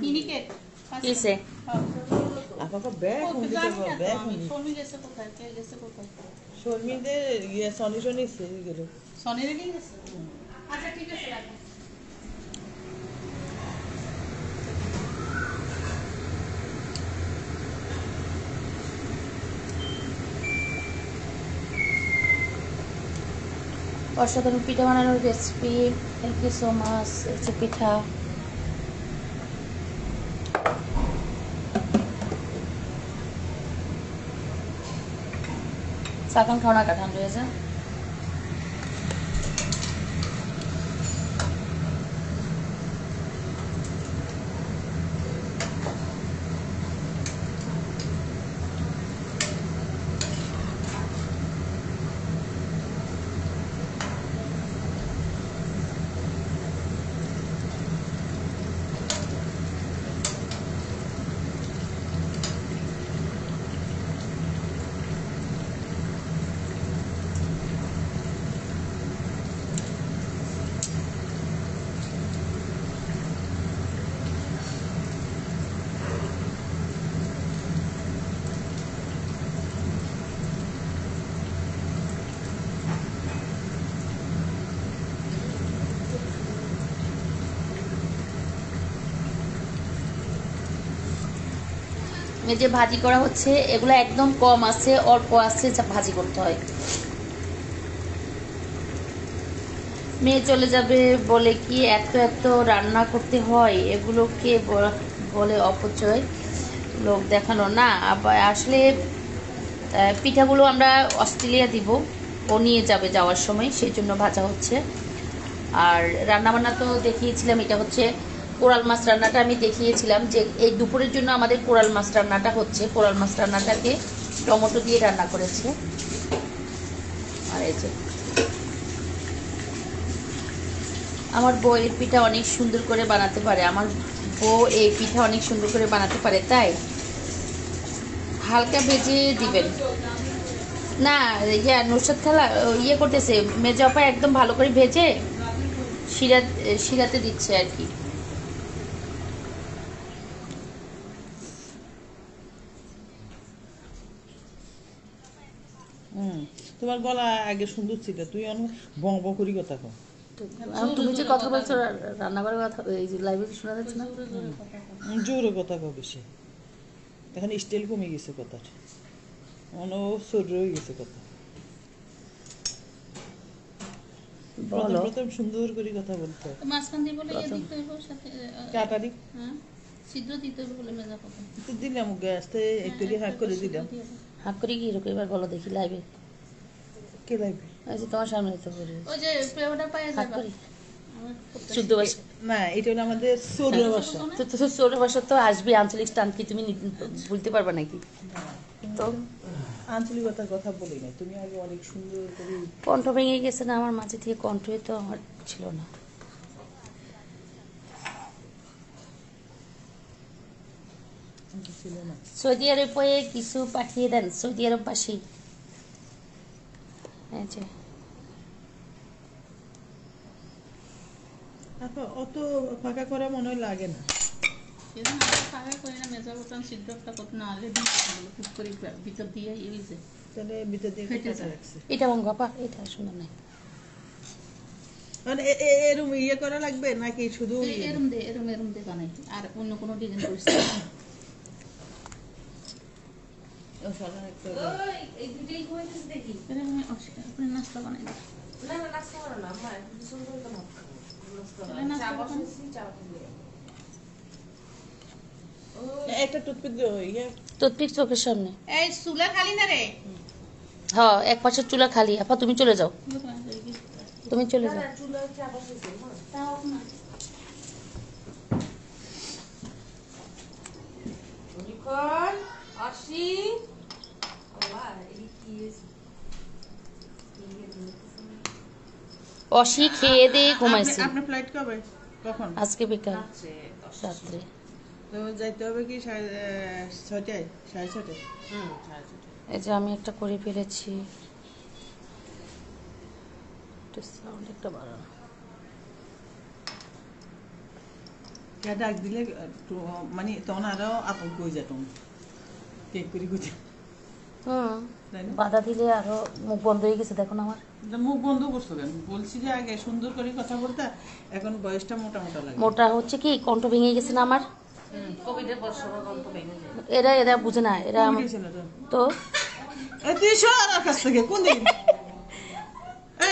মিনিকেট কিসে? আপনাকে ব্যাগ ফোন দিতে হবে, ব্যাগ ফোন দিতে। শর্মি গেছে কোথায়? কে গেছে কোথায়? শর্মিদের ইয়ে সনি সে গেল। সনি রেখে গেছে? আচ্ছা ঠিক আছে, রাখো। অসাধারণ পিঠা বানানোর recipe, thank you so much. হচ্ছে পিঠা সাকান খাওয়া কাঠান রয়েছে। এই যে ভাজি করা হচ্ছে, এগুলো একদম কম আছে, অল্প আছে, যা ভাজি করতে হয়। মেয়ে চলে যাবে বলে কি এত এত রান্না করতে হয়? এগুলোকে বলে অপচয়, লোক দেখানো না। আবার আসলে পিঠাগুলো আমরা অস্ট্রেলিয়া দিব, ও নিয়ে যাবে যাওয়ার সময়, সেই জন্য ভাজা হচ্ছে। আর রান্নাবান্না তো দেখিয়েছিলাম, এটা হচ্ছে কোরাল মাছ রান্নাটা আমি দেখিয়েছিলাম যে এই দুপুরের জন্য আমাদের কোরাল মাছ রান্নাটা হচ্ছে। কোরাল মাছ রান্নাটাকে টমেটো দিয়ে রান্না করেছে। আর এই যে আমার বউ এই পিঠা অনেক সুন্দর করে বানাতে পারে, আমার বউ এই পিঠা অনেক সুন্দর করে বানাতে পারে, তাই হালকা ভেজে দিবেন না। ইয়া নুসরাত খালা ইয়ে করতেছে, মেজপা একদম ভালো করে ভেজে শিরাতে দিচ্ছে আর কি। তোমার গলা আগে সুন্দর ছিল, তুই অনেক বং বং করি কথা কও। তুমি যে কথা বলছো রান্নাঘরের কথা, এই যে লাইভে শোনা যাচ্ছে না, জোরে কথা কও বেশি। এখন স্টাইল কমে গেছে কথার, অন সর হয়ে গেছে কথা। প্রথম প্রথম সুন্দর করে কথা বলতে হয়। মাঝখান দিয়ে বলে ইয়ে দিতে হইব সাথে কাটারি হ্যাঁ ছিদ্র দিতে হইব বলে মেজা কথা তো দিলাম, গ্যাসতে একটু হাক করে দিলাম। হাক করে কি এরকম এবার বলো দেখি লাইভে, কে লাগবে? এই যে তোমার সামনে তো করে ওই যে পেওটা পায়ে হাক যাবা করি শুদ্ধ ভাষা। না, এটা হলো আমাদের সৌর ভাষা। তো সৌর ভাষা তো আসবে, আঞ্চলিক স্থান কি তুমি বলতে পারবা নাকি? তো আঞ্চলিকতার কথা বলি না, তুমি আগে অনেক সুন্দর করে কণ্ঠ ভেঙে গেছে না আমার মাঝে থেকে, কণ্ঠই তো আমার ছিল না। ছিল না। সৌদি আরবে কিছু পাঠিয়ে দেন, সৌদি আরব পাশেই। এই যে আপা অত ফাঁকা করা মনে হয় লাগে না। এজন্য আমরা পায়ে করি না মেজা কথা ছিদ্রটা কত না আলে দিই খুব করে ভিতর দিয়ে ইয়ে হইছে তাহলে ভিতর দিয়ে ফেটে কাটা যায়। রাখছে। এটা অঙ্গ আপা, এটা সুন্দর নাই। মানে এরম ইয়ে করা লাগবে নাকি শুধু ইয়ে? এরম দে বানাই আর অন্য কোনো ডিজাইন করিস না। ও সালা একটা এই দুটেই হইতেছে দেখি। এরম আপনি নাস্তা বানাই দিন। না না নাস্তা করো না, মা একটু সুন্দর করে নাস্তা করো। তাহলে নাস্তা বানাই একটা টুথপিক দিও ইয়ে। টুথপিক চোখের সামনে। এই চুলা খালি না রে হ্যাঁ, এক পাশের চুলা খালি। আপা তুমি চলে যাও, তুমি চলে যাও। তাও না অসি খেয়ে দিয়ে ঘুমাইছে আপনার ফ্লাইট কবে কখন? আজকে বিকাল রাত্রে। তো যাইতে হবে কি 6টায় 6:30? এই যে আমি একটা করে ফেলেছি, সাউন্ড একটা বাড়ানো। কে ডাক দিলে মানে তখন আরো আতঙ্ক হয়ে যেত, কেক করি কুচি তাই না? বাধা দিলে আরো মুখ বন্ধ হয়ে গেছে, দেখো না আমার মুখ বন্ধ করছো কেন? বলছি যে আগে সুন্দর করে কথা বলতে, এখন বয়সটা মোটা মোটা লাগে। মোটা হচ্ছে কি কণ্ঠ ভেঙে গেছে না আমার। এরা বুঝে না, এরা কোন দিয়েছে না তো? তো তুই সর আর কাছ থেকে কোন দিন?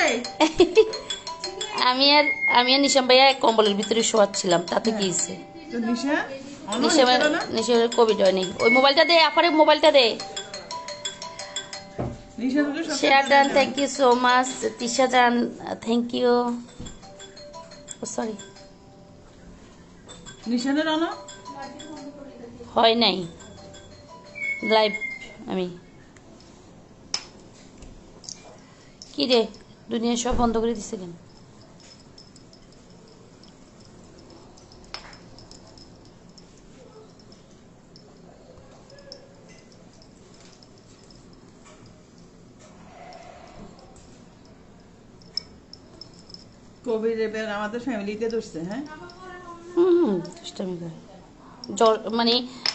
এই আমি আর নিশাম ভাইয়া কম্বলের ভিতরে শোয়াচ্ছিলাম, তাতে কি হয়েছে? তো নিশা নিশামের কোভিড হয়নি। ওই মোবাইলটা দে, আপারে মোবাইলটা দে। নিশা তো সব share done, thank you so much. Tisha জান থ্যাংক ইউ। সরি নিশানের আনো হয় নাই লাইভ। আমি কি রে, দুনিয়া সব বন্ধ করে দিছে কেন? কোভিড এবার আমাদের ফ্যামিলিতে ধরছে। হ্যাঁ দুষ্টামি করে। জ্বর মানে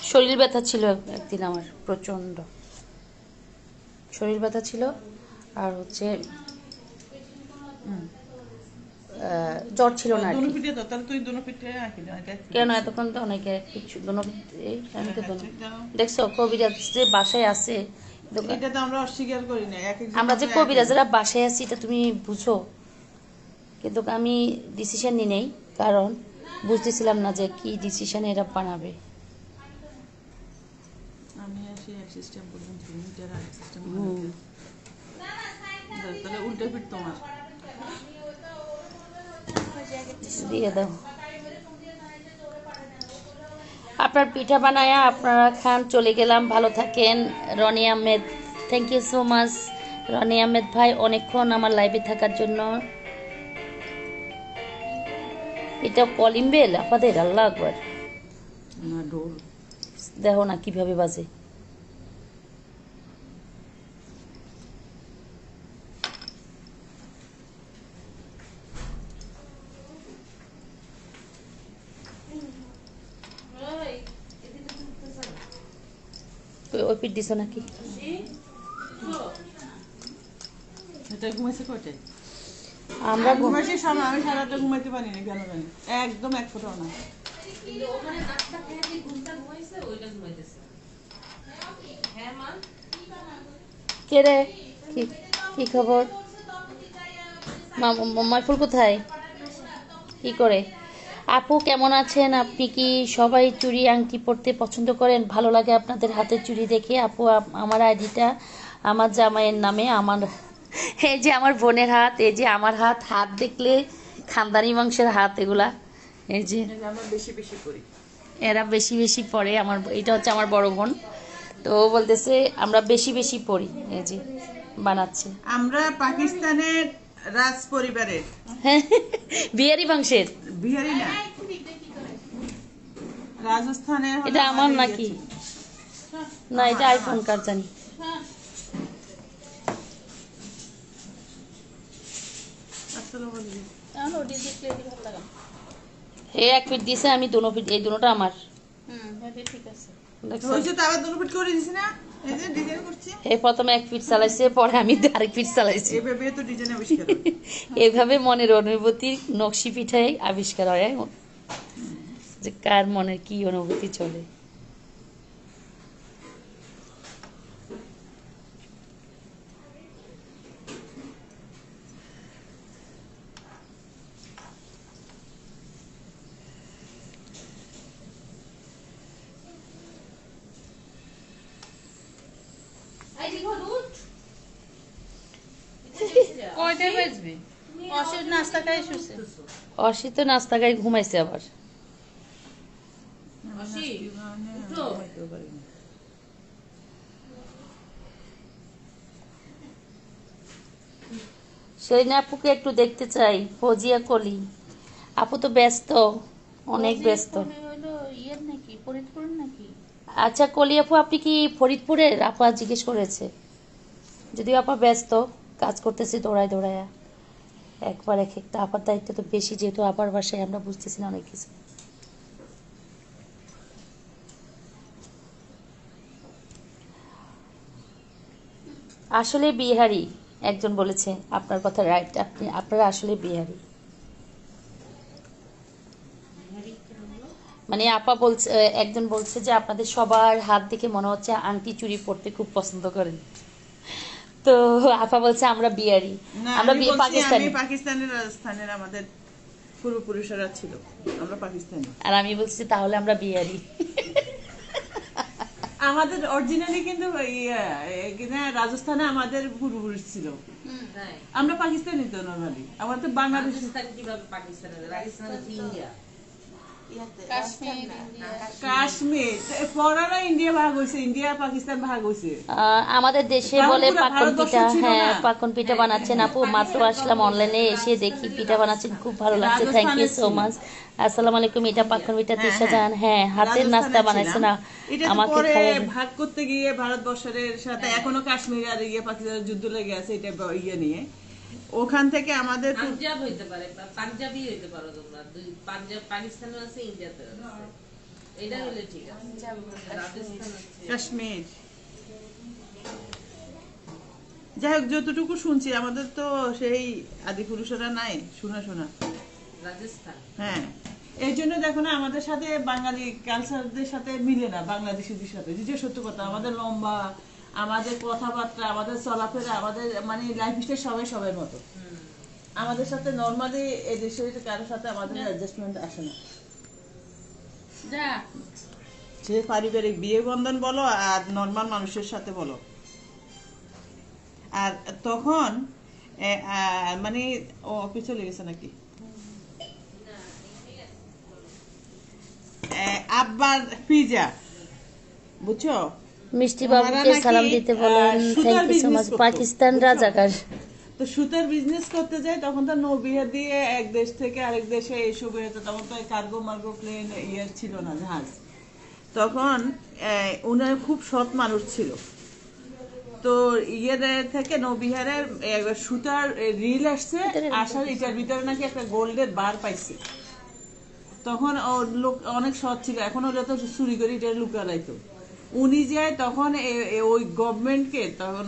শরীর ব্যথা ছিল একদিন আমার, প্রচন্ড শরীর ব্যথা ছিল। আর হচ্ছে জ্বর ছিল না আর কি। কেন এতক্ষণ তো অনেকে কিছু আমি তো দেখছো কবিরাজ যে বাসায় আছে, এটা তো আমরা অস্বীকার করি না। আমরা যে কবিরাজরা বাসায় আছি এটা তুমি বুঝো, কিন্তু আমি ডিসিশন নিই নেই, কারণ বুঝতেছিলাম না যে কি ডিসিশন এরা বানাবে। আমি আসি এক সিস্টেম করলাম, তুমি যারা এক সিস্টেম তাহলে উল্টো পিঠ তোমার। দিয়ে দাও। আপনার পিঠা বানায়া আপনারা খান, চলে গেলাম। ভালো থাকেন। Roni Ahmed, thank you so much Roni Ahmed ভাই, অনেকক্ষণ আমার লাইভে থাকার জন্য। এটা কলিং বেল আপনাদের? আল্লাহ আকবার। না ঢোল। দেখো না কিভাবে বাজে। ওই পিঠ দিছ নাকি? এটা ঘুমাইছে কয়টায়? আমরা ঘুমাইছি সময়, আমি সারাটা ঘুমাইতে পারি না কেন জানি, একদম এক ফোঁটাও না। কে রে? কি খবর? মাইফুল কোথায়? কি করে? আপু কেমন আছেন? আপনি কি সবাই চুড়ি আংটি পরতে পছন্দ করেন? ভালো লাগে আপনাদের হাতের চুড়ি দেখে? আপু আমার আইডিটা আমার জামাইয়ের নামে। আমার এই যে আমার বোনের হাত, এই যে আমার হাত। হাত দেখলে খানদানি মাংসের হাত এগুলা। এই যে আমরা বেশি বেশি করি। এরা বেশি বেশি পরে। আমার এটা হচ্ছে আমার বড় বোন, তো ও বলতেছে আমরা বেশি বেশি পড়ি। এই যে বানাচ্ছে। আমরা পাকিস্তানের রাজ পরিবারের, বিহারি বংশের। বিহারি না, রাজস্থানের। এটা আমার নাকি? না, এটা আইফোন কার জানি। এই এক ফিট দিছে, আমি দুনো ফিট, এই দুটোটা আমার। ঠিক আছে। দেখছো? হয়েছে তো, আবার দুটো ফিট করে দিছি না, এই যে ডিজাইন করছি। এই প্রথমে এক ফিট চালাইছে, পরে আমি আরেক ফিট চালাইছি। এভাবে তো ডিজাইন আবিষ্কার হয়। এভাবে মনের অনুভূতির নকশি পিঠায় আবিষ্কার হয়, যে কার মনের কি অনুভূতি চলে। কয়টায় বাজবে? অসির নাস্তা খাই শুছে। অসি তো নাস্তা খাই ঘুমাইছে আবার। অসি সেই না আপুকে একটু দেখতে চাই। ফজিয়া কলি আপু তো ব্যস্ত, অনেক ব্যস্ত। হইলো ইয়ের নাকি, ফরিদপুরের নাকি? আচ্ছা কলি আপু, আপনি কি ফরিদপুরের? আপা জিজ্ঞেস করেছে। যদিও আপা ব্যস্ত, কাজ করতেছে দৌড়ায় দৌড়ায়া। একবার এক একটা আপার দায়িত্ব তো বেশি, যেহেতু আপার বাসায় আমরা বুঝতেছি না অনেক কিছু। আসলে বিহারি একজন বলেছে, আপনার কথা রাইট, আপনারা আসলে বিহারি। মানে আপা বলছে, একজন বলছে যে আপনাদের সবার হাত দেখে মনে হচ্ছে আংটি চুড়ি পরতে খুব পছন্দ করেন। তো আপা বলছে আমরা বিহারি, না, আমরা আমি বলছি, পাকিস্তানি। আমি পাকিস্তানের, রাজস্থানের আমাদের পূর্বপুরুষরা ছিল, আমরা পাকিস্তানি। আর আমি বলছি তাহলে আমরা বিহারি। আমাদের অরিজিনালি কিন্তু রাজস্থানে আমাদের পূর্বপুরুষ ছিল। আমরা পাকিস্তানি তো নরমালি, আমরা তো বাংলাদেশ। কাশ্মীর পরারা ইন্ডিয়া ভাগ হয়েছে, ইন্ডিয়া পাকিস্তান ভাগ হয়েছে। আমাদের দেশে বলে পুরো পাকন ভারতবর্ষ পিঠা। ছিল হ্যাঁ, না। পাকন পিঠা বানাচ্ছেন আপু। মাত্র আসলাম, অনলাইনে এসে দেখি পিঠা বানাচ্ছেন, খুব ভালো লাগছে। Thank you so much. আসসালামু আলাইকুম। এটা পাকন পিঠা তিশা জান। হ্যাঁ, হাতের নাস্তা বানাইছে না, এটা আমাকে পরে খাওয়াবে। ভাগ করতে গিয়ে ভারতবর্ষের সাথে এখনো কাশ্মীর আর পাকিস্তানের যুদ্ধ লেগে আছে, এটা নিয়ে। ওখান থেকে আমাদের পাঞ্জাব হইতে পারে, পাঞ্জাবি হইতে পারো তোমরা। দুই পাঞ্জাব পাকিস্তানে আছে, ইন্ডিয়াতে আছে। এটা হলে ঠিক আছে। রাজস্থান আছে, কাশ্মীর। যাই হোক, যতটুকু শুনছি, আমাদের তো সেই আদি পুরুষেরা নাই শোনা। রাজস্থান। হ্যাঁ, এই জন্য দেখো না, আমাদের সাথে বাঙালি কালচারদের সাথে মিলে না বাংলাদেশিদের সাথে। যে সত্য কথা, আমাদের লম্বা, আমাদের কথাবার্তা, আমাদের চলাফেরা, আমাদের মানে লাইফ স্টাইল সবাই মতো। আমাদের সাথে নর্মালি এই দেশের কারোর সাথে আমাদের অ্যাডজাস্টমেন্ট আসে না। সে পারিবারিক বিয়ে বন্ধন বলো আর নর্মাল মানুষের সাথে বলো। আর তখন মানে ও অফিস চলে গেছে নাকি? আব্বার পিজা, বুঝছো? মিষ্টি ওনারা বাবুকে নাকি, সালাম দিতে বলেন। সুতার thank you so business much. করতো, পাকিস্তান বুঝছো? রাজাকার। তো সুতার বিজনেস করতে যায় তখন তো নৌবিহার দিয়ে এক দেশ থেকে আরেক দেশে এসব হতো, তখন তো কার্গো মার্গো প্লেন ইয়ে ছিল না, জাহাজ। তখন উনার খুব সৎ মানুষ ছিল। তো ইয়ের থেকে নৌবিহারের সুতার রিল আসছে, আসার এটার ভিতরে নাকি একটা গোল্ডের বার পাইছে। তখন ওর লোক অনেক সৎ ছিল, এখন ওরা তো চুরি করে এটা লুকালাইতো। উনি যায় তখন ওই গভর্নমেন্টকে তখন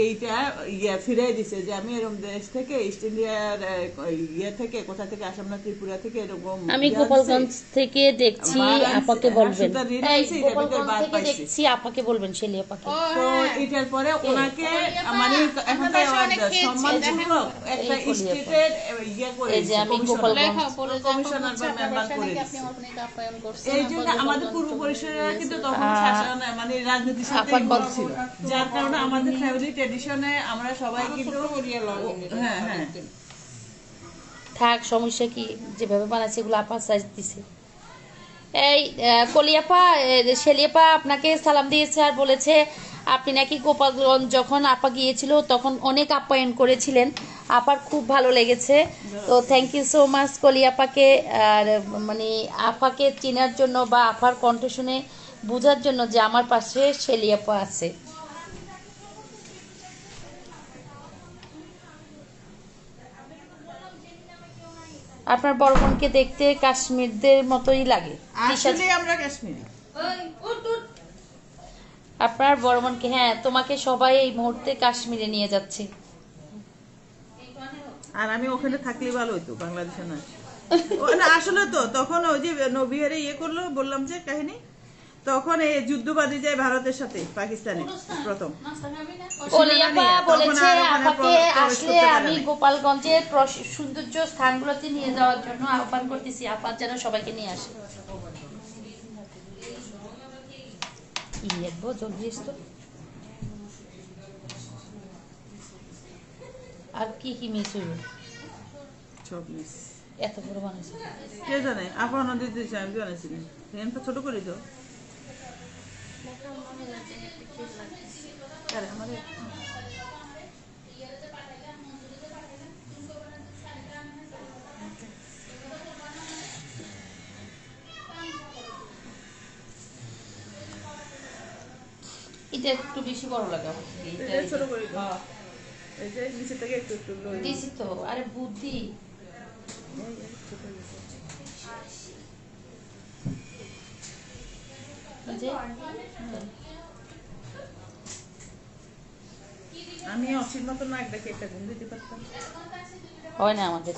এইটা ফিরাই দিছে যে আমি এরকম দেশ থেকে ইস্ট ইন্ডিয়ার ইয়ে থেকে কোথা থেকে আসাম না ত্রিপুরা থেকে এরকম আমি গোপালগঞ্জ থেকে দেখছি, আপাকে বলবেন। সুতার রিল এই, আনছে, এটার ভিতরে গোপালগঞ্জ বার থেকে পাইছে। দেখছি, আপাকে বলবেন, শেলি আপাকে। তো এটার পরে ওনাকে মানে এখন তো সম্মানপূর্বক একটা স্টেটের ইয়ে করে এই যে আমি গোপালগঞ্জ কমিশনার বা মেম্বার করে দিচ্ছে। এই জন্য আমাদের পূর্ব পরিসরেরা কিন্তু তখন শাসন মানে রাজনীতির সাথে ইনভলভ ছিল, যার কারণে আমাদের ফ্যামিলি ট্র্যাডিশনে আমরা সবাই কিন্তু হ্যাঁ হ্যাঁ থাক, সমস্যা কি? যেভাবে বানাচ্ছে এগুলো আপা সাইজ দিছে। এই কলিয়াপা, শেলিয়াপা আপনাকে সালাম দিয়েছে আর বলেছে আপনি নাকি গোপালগঞ্জ যখন আপা গিয়েছিল তখন অনেক আপ্যায়ন করেছিলেন, আপার খুব ভালো লেগেছে। তো থ্যাংক ইউ সো মাচ কলিয়াপাকে, আর মানে আপাকে চেনার জন্য বা আপার কণ্ঠ শুনে বোঝার জন্য যে আমার পাশে শেলিয়াপা আছে। আপনার বড় বোনকে দেখতে কাশ্মীরদের মতোই লাগে। আসলে আমরা কাশ্মীরি। আপনার বড় বোনকে, হ্যাঁ, তোমাকে সবাই এই মুহূর্তে কাশ্মীরে নিয়ে যাচ্ছে। আর আমি ওখানে থাকলে ভালো হইতো, বাংলাদেশে না। না আসলে তো তখন ওই যে নবিহারে ইয়ে করলো, বললাম যে কাহিনী, তখন এই যুদ্ধবাদী যায় ভারতের সাথে পাকিস্তানে প্রথম। কলিয়াপা বলেছে তখন আর ওখানে আপাকে প্রবেশ আসলে করতে পারে আমি নাই। গোপালগঞ্জের সৌন্দর্য স্থানগুলোতে নিয়ে যাওয়ার জন্য আহ্বান করতেছি, আপা যেন সবাইকে নিয়ে আসে। জলদি এসো। আর কি কি মিস হইব? সব মিস। এত বড় বানাইছে। কে জানে, আপন নদীর দিয়েছে, আমি জানাইছি না। ফ্যানটা ছোট করে দাও। আরে আমাদের এটা একটু বেশি বড় লাগে আমার থেকে। এটা ছোট করে দাও। এই যে নিচে থেকে একটু একটু লই। দিছি তো, আরে বুদ্ধি। এই যে, আমি অসীর মতো নাক দেখে একটা ঘুম দিতে পারতাম। হয় না আমাদের।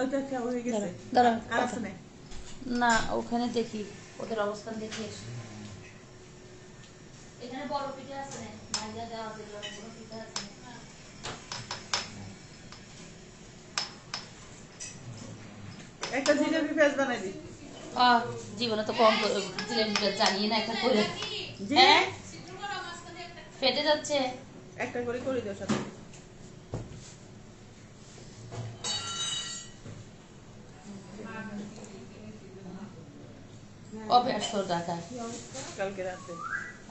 ওইটা একটা হয়ে গেছে। দাঁড়া, আর আছে না? না ওখানে দেখি ওদের অবস্থান দেখি এসো। এখানে বড় পিঠা আছে না, মাইজা দেওয়া আছে, বড় পিঠা আছে। একটা জিলেবি পেঁয়াজ বানাই দি। জীবনে তো কম জিলেবিটা জানিয়ে না এখন করে। জি হ্যাঁ? ফেটে যাচ্ছে। একটা করে করে দাও সাথে। অভ্যাস টাকা কালকে রাতে।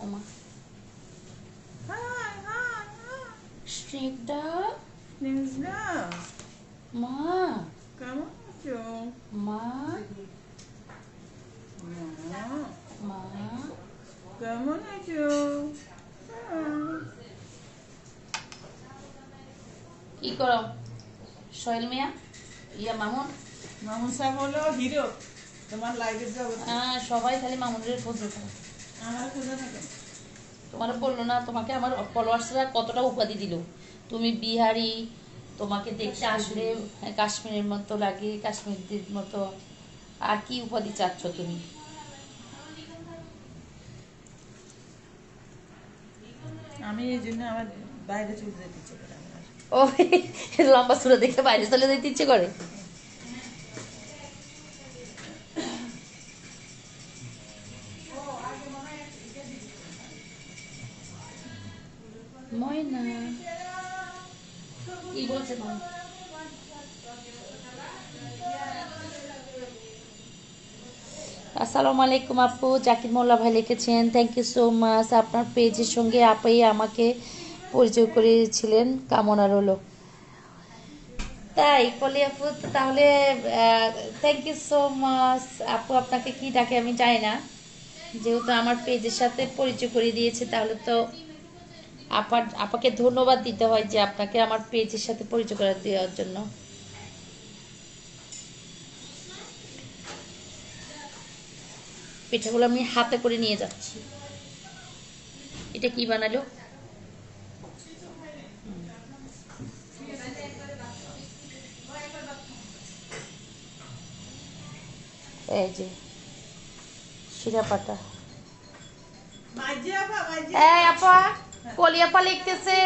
ওমা হাই হাই হাই। স্ট্রিপটা নিউজনা মা, কেমন আছো? মা, মা, মা, কেমন আছো? কি করো সোহেল মিয়া, ইয়া মামুন? মামুন সাহেব হলো হিরো তোমার লাইফের জগৎ। সবাই খালি মামুনের খোঁজ নিত। আমার খোঁজা থাকে। তোমার বললো না, তোমাকে আমার ফলোয়ার্সরা কতটা উপাধি দিল, তুমি বিহারি, তোমাকে দেখতে আসলে কাশ্মীরের মতো লাগে, কাশ্মীরদের মতো। আর কি উপাধি চাচ্ছ তুমি? আমি এই জন্য আমার বাইরে চলে যেতে ইচ্ছে করে আমার। ও লম্বা চুলে দেখে বাইরে চলে যেতে ইচ্ছে করে। ময়না কি বলছে? আসসালামু আলাইকুম আপু, জাকির মোল্লা ভাই লিখেছেন থ্যাংক ইউ সো মাচ। আপনার পেজের সঙ্গে আপনি আমাকে পরিচয় করিয়েছিলেন, কামনা রইল। তাই কলি আপু, তাহলে থ্যাংক ইউ সো মাচ আপু। আপনাকে কি ডাকে আমি জানি না, যেহেতু আমার পেজের সাথে পরিচয় করিয়ে দিয়েছে তাহলে তো আপাকে ধন্যবাদ দিতে হয় যে আপনাকে আমার পেজের সাথে পরিচয় করে দেওয়ার জন্য। পিঠাগুলো আমি হাতে করে নিয়ে যাচ্ছি। এটা কি বানালো? এই যে শিরা পাটা। এই আপা, কলি আপা লিখতেছে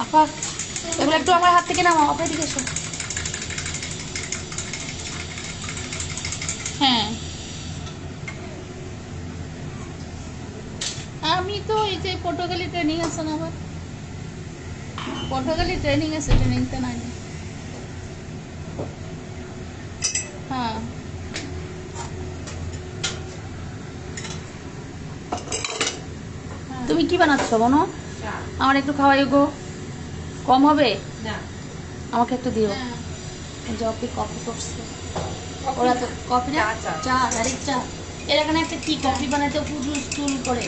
আপা এগুলো একটু আমার হাত থেকে নামাও। আপা এদিকে এসো। হ্যাঁ, আমি তো এই যে পটুয়াখালী ট্রেনিং আছে না, আমার পটুয়াখালী ট্রেনিং আছে, ট্রেনিংতে নাই। হ্যাঁ, তুমি কি বানাচ্ছ বোনো? আমার একটু খাওয়াই গো, কম হবে? আমাকে একটু দিও। জপি কফি করছে ওরা তো। কফি না, চা, ডাইরেক্ট চা। এর এখানে একটা কি কফি বানাতে পুরো স্টুল করে।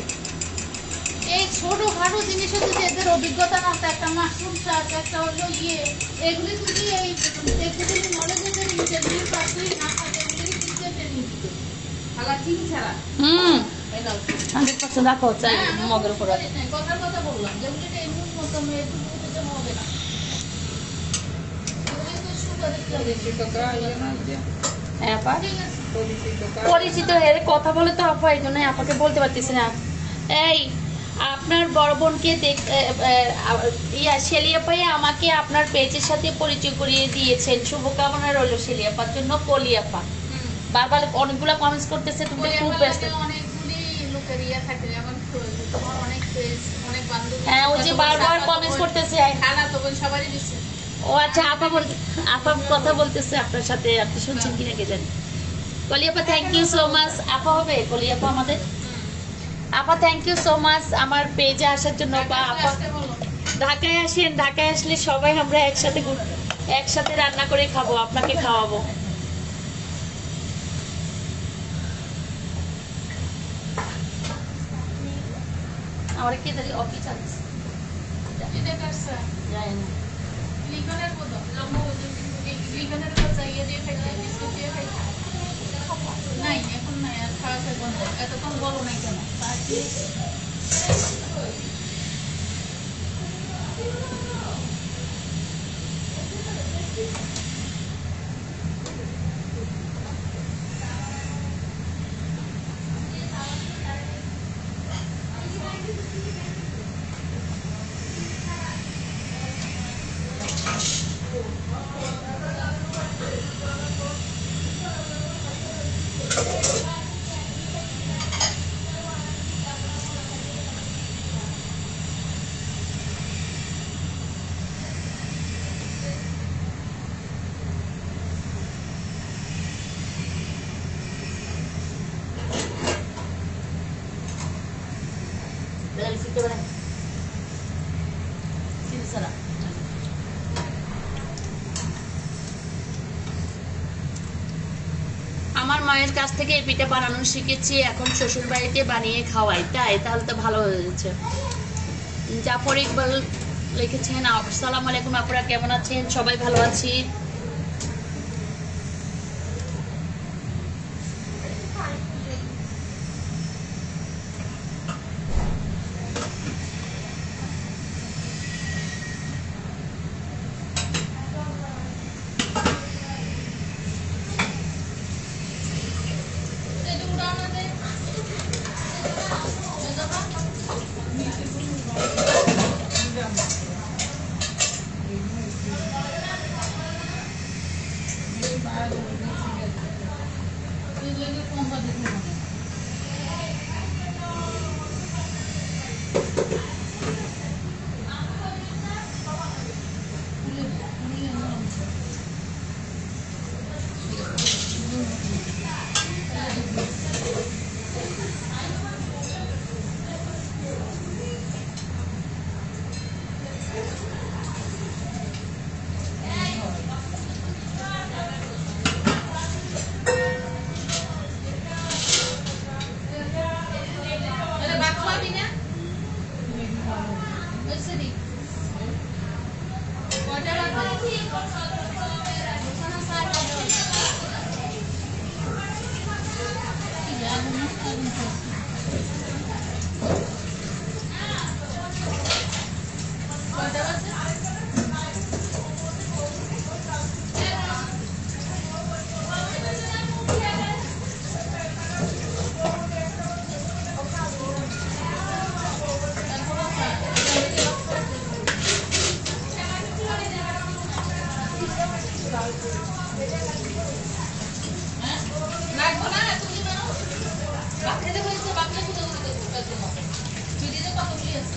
এই ছোটখাটো জিনিসে যদি এদের অভিজ্ঞতা না থাকে, একটা মাশরুম চাষ, একটা হলো এগুলি যদি এই টেকনিক্যাল নলেজের ইন্টারভিউ পাসই না থাকে, এগুলি কিসের ট্রেনিং দিতে? খালা চিনি ছাড়া 100% রাখো চাই মগের উপর রাখো। কথার কথা বললাম, যেগুলি এমন মতো একটু হবে না। হ্যাঁ আপা, পরিচিত হয়ে কথা বলে তো আপা, এই জন্য আপাকে বলতে পারতেছি না। এই আপনার বড় বোনকে শেলিয়াপাই আমাকে আপনার পেজের সাথে পরিচয় করিয়ে দিয়েছেন, শুভকামনা রইল শেলিয়াপার জন্য। কলিয়াপা বারবার অনেকগুলো কমেন্টস করতেছে, তুমি খুব ব্যস্ত। অনেকগুলি লোকের ইয়ে থাকে, যেমন তোমার অনেক পেজ, অনেক বান্ধবী। হ্যাঁ, ওই যে বারবার কমেন্টস করতেছে। খালা তো বোন সবারই দিচ্ছে। ও আচ্ছা, আপা কথা বলতেছে আপনার সাথে, আপনি শুনছেন কিনা কে জানি। কলিয়াপা থ্যাংক ইউ সো মাচ। আপা হবে কলিয়াপা আমাদের আপা, থ্যাংক ইউ সো মাচ আমার পেজে আসার জন্য। বা আপা ঢাকায় আসেন, ঢাকায় আসলে সবাই আমরা একসাথে রান্না করে খাবো, আপনাকে খাওয়াবো। আমার কি জানি অফিস আছে, এটা কাটছে জানি না। লিখনের মতো লম্বা লিখনের মতো চাইয়ে দিয়ে ফেলতে বিস্কুট দিয়ে ফেলতে নাই, এখন নাই, আর খাওয়া খাই বন্ধ। এতক্ষণ বলো নাই কেন? আমার মায়ের কাছ থেকে এই পিঠা বানানো শিখেছি, এখন শ্বশুর বাড়িতে বানিয়ে খাওয়াই। তাই তাহলে তো ভালো হয়ে যাচ্ছে। জাফর ইকবাল লিখেছেন আসসালামু আলাইকুম আপুরা, কেমন আছেন? সবাই ভালো আছি। বাজে নি কয়টা বাজে ওখানে সাড়ে কয়টা বাজে? কি জানি না, আগুন জ্বলছে। কয়টা বাজে? লাগবো না, তুমি বানাও। বাচ্চাদের হয়েছে, বাচ্চা শুধু ওগুলো দেখো, তার জন্য। ফ্রিজে কতগুলি আছে?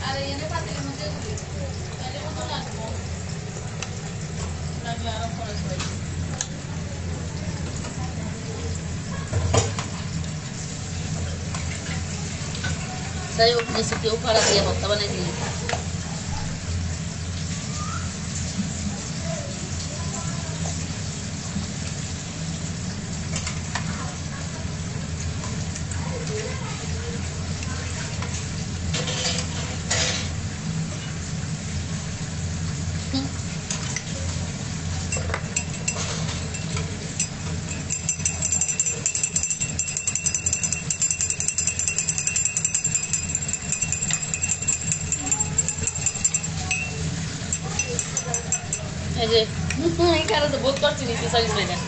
আর এনে পাতিলের মধ্যে এগুলি। তাহলে মতো লাগবো। লাগবে আরো খরচ হয়েছে। যাই হোক নিচে কেউ পাড়া দিয়ে ভর্তা বানাই দিই। এই যে এখানে তো বোধ করছি নি পিসাই করে দেন।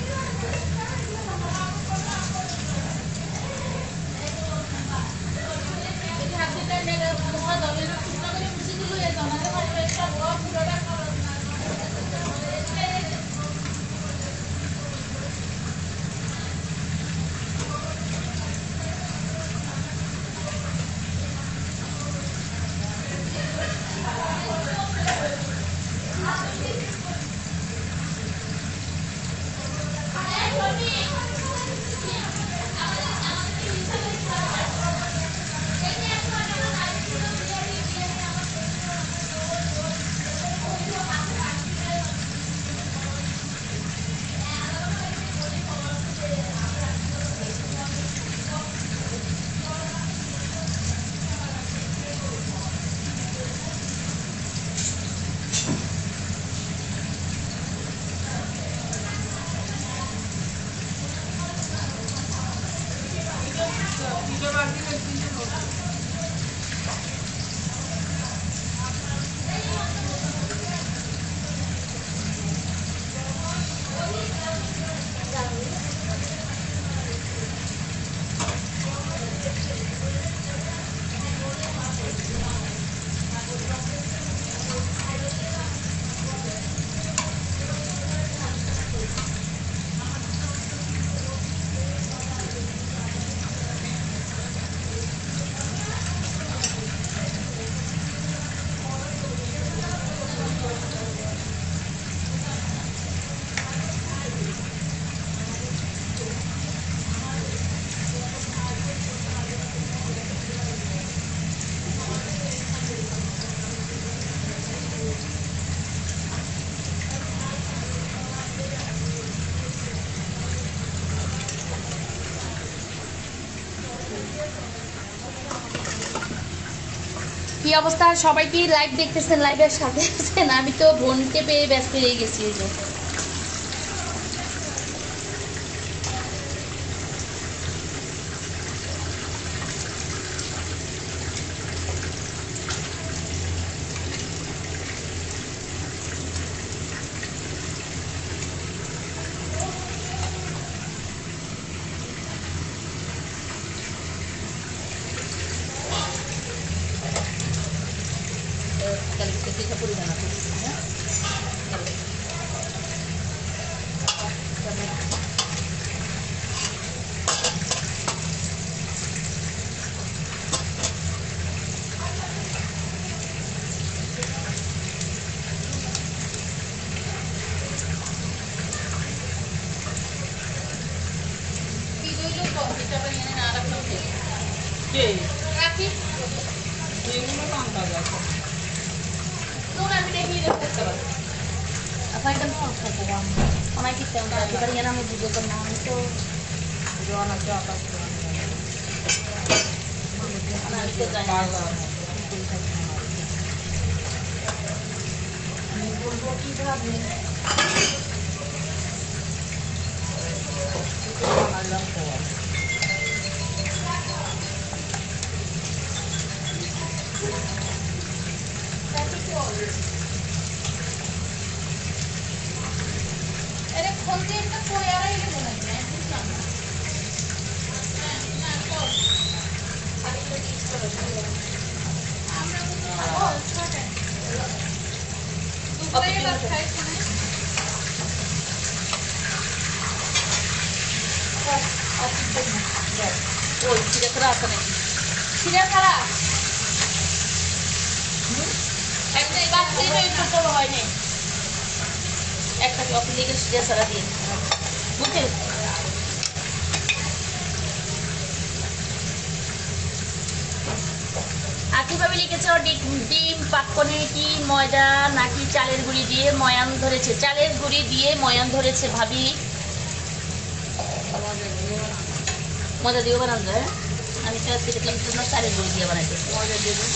কি অবস্থা, সবাই কি লাইভ দেখতেছেন? লাইভের সাথে আছেন? আমি তো বোনকে পেয়ে ব্যস্ত হয়ে গেছি। এই যে রাখি apa yang kenal sekarang? Mana kita yang kita yang nama juga kenal itu. দেখতে চাই না। বাজার আমি বলবো কিভাবে বানাইলাম খাওয়া আরে খোলতে একটা করে আর এলে মনে হয় না বুঝলাম না হ্যাঁ না কর আরেকটা ইউজ করো আমরা তো খাবো ছটা দুপুরে ভাত খাইছি না ওই চিড়ে করা আছে নাকি? ছিঁড়ে খারাপ একটা বাচ্চাই তো একটু বড় হয়নি, একটা অফিস লিখে চিড়ে ছাড়া দিয়ে বুঝছেন। আর কিভাবে লিখেছে ও ডিম পাক্কনে কি ময়দা নাকি চালের গুঁড়ি দিয়ে ময়ান ধরেছে? চালের গুঁড়ি দিয়ে ময়ান ধরেছে ভাবি। মজা দিয়েও বানানো যায়। আমি তো আজকে দেখলাম তোমরা চালের গুঁড়ি দিয়ে বানাইতে। মজা দেবেন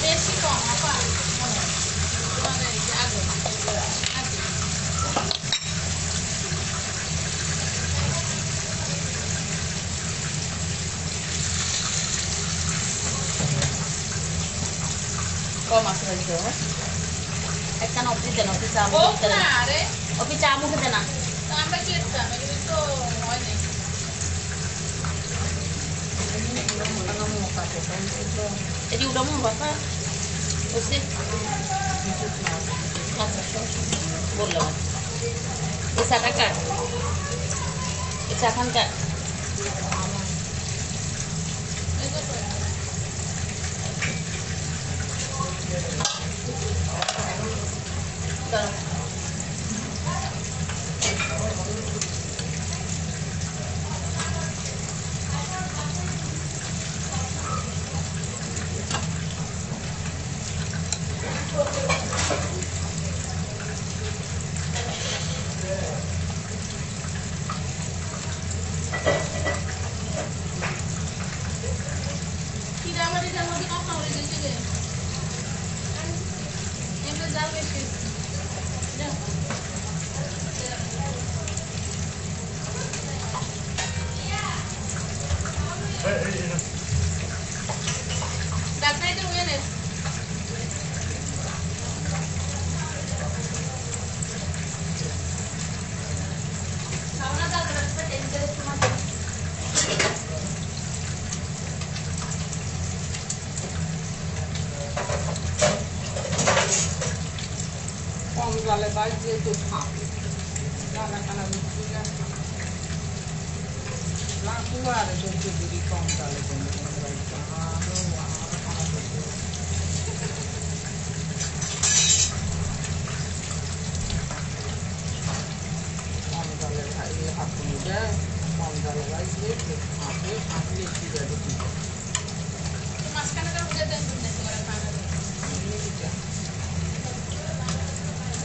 বেশি কম আপা তোমাদের আগে কম আসে হয়েছে একটা অফিস দেন, অফিস চা ও মুখে দেন, না আরে অফিস চা মুখে দেন না। তো আমরা কি করতাম এগুলো তো হয় না এটি উঠামো বাসা বুঝছি। আচ্ছা বললাম এই চাটা কার, এই চা খান কার? দাঁড়াও। চিরাবাড়িটার মধ্যে কথা বলে দিয়েছে গে এমনি জাল বেশি যাও। ডাক্তারিতে উয়ে নে খাওয়া দাওয়া করতে টেনশন তোমার কম জলে বাজ দিয়ে তো খাবে রান্না খানা বুঝছি না লাখু আর যদি যদি কম জলে কম জলে খাইয়ে হাঁপুনি দেয় কম জলে বাজ দিয়ে খাবে খাঁকলে কি যাবে কি মাঝখানে করে উঠে দেন শুনতে করে খাওয়া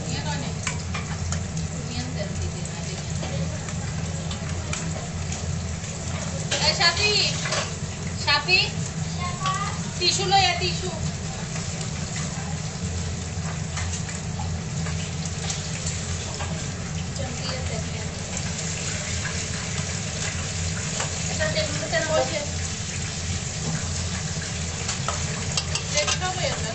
নিয়ে নয় নিয়ে দেন দিদি না দিদি এই সাথী সাথী টিস্যু লইয়া টিস্যু এটা দেখুন কেন বসে দেখতে হবে এটা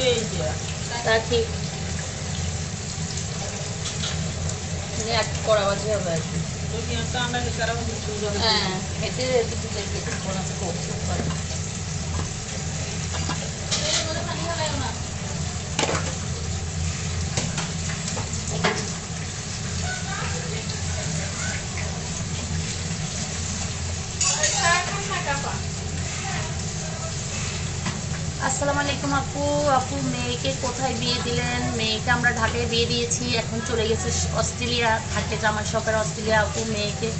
এই যে রাখি মানে এক কড়া বাজে হবে আর কি। তুমি একটা আমরা কারণ দুজন হ্যাঁ এতে কিছু দেখি কোন আছে করতে পারে। এর মধ্যে পানি হলাইও না চা খান না কাপা আসসালামু আলাইকুম আপু। আপু মেয়েকে কোথায় বিয়ে দিলেন? মেয়েকে আমরা ঢাকায় বিয়ে দিয়েছি, এখন চলে গেছে অস্ট্রেলিয়া, থাকে জামাই শপের অস্ট্রেলিয়া। আপু মেয়েকে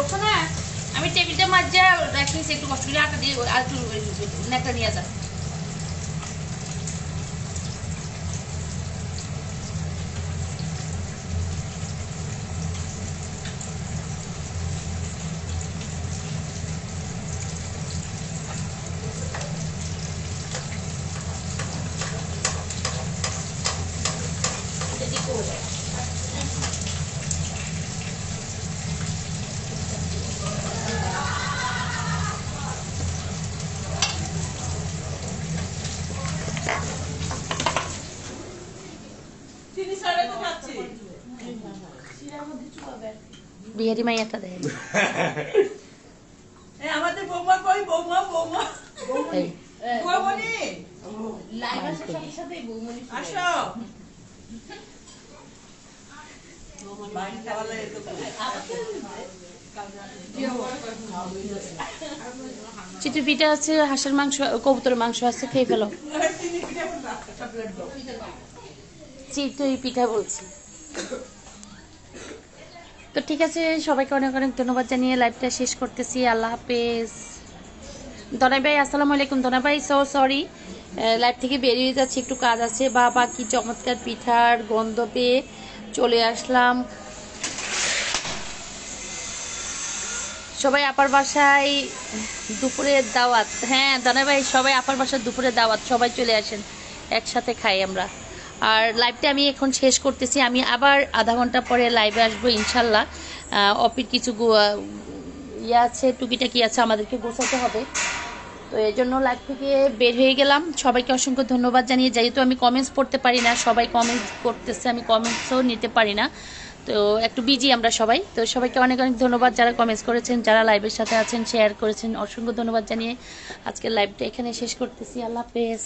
ওখানে আমি টেবিলটা মাঝে রাখিয়েছি, একটু কষ্ট করে আটা দিয়ে আর একটু নেকটা নিয়ে যা। চিনি ছাড়া তো খাচ্ছি। বিহারি মাইয়াটা দেয় আমাদের বৌমা কই? বৌমা বৌমা এই বৌমনি লাইভ আসার সাথে সাথেই বৌমনি আসো। বাইরে খাওয়া লাগে তো। চিতই পিঠা আছে, হাঁসের মাংস, কবুতরের মাংস আছে, খেয়ে ফেলো। চিনি পিঠা কোনটা? চকলেট দাও। চিতই পিঠা বলছি। তো ঠিক আছে, সবাইকে অনেক অনেক ধন্যবাদ জানিয়ে লাইভটা শেষ করতেছি। আল্লাহ হাফেজ। দনাই ভাই আসসালামু আলাইকুম। দনাই ভাই সরি, লাইভ থেকে বেরিয়ে যাচ্ছি, একটু কাজ আছে। বাবা কি চমৎকার পিঠার গন্ধ পেয়ে চলে আসলাম। সবাই আপার বাসায় দুপুরের দাওয়াত। হ্যাঁ দনাই ভাই, সবাই আপার বাসায় দুপুরের দাওয়াত, সবাই চলে আসেন, একসাথে খাই আমরা। আর লাইভটা আমি এখন শেষ করতেছি, আমি আবার আধা ঘন্টা পরে লাইভে আসবো ইনশাল্লাহ। অপির কিছু ইয়ে আছে, টুকিটাকি আছে, আমাদেরকে গোছাতে হবে, তো এই জন্য লাইভ থেকে বের হয়ে গেলাম। সবাইকে অসংখ্য ধন্যবাদ জানিয়ে, যেহেতু আমি কমেন্টস পড়তে পারি না, সবাই কমেন্টস করতেছে, আমি কমেন্টসও নিতে পারি না, তো একটু বিজি আমরা সবাই। তো সবাইকে অনেক অনেক ধন্যবাদ যারা কমেন্টস করেছেন, যারা লাইভের সাথে আছেন, শেয়ার করেছেন, অসংখ্য ধন্যবাদ জানিয়ে আজকের লাইভটা এখানে শেষ করতেছি। আল্লাহ হাফেজ।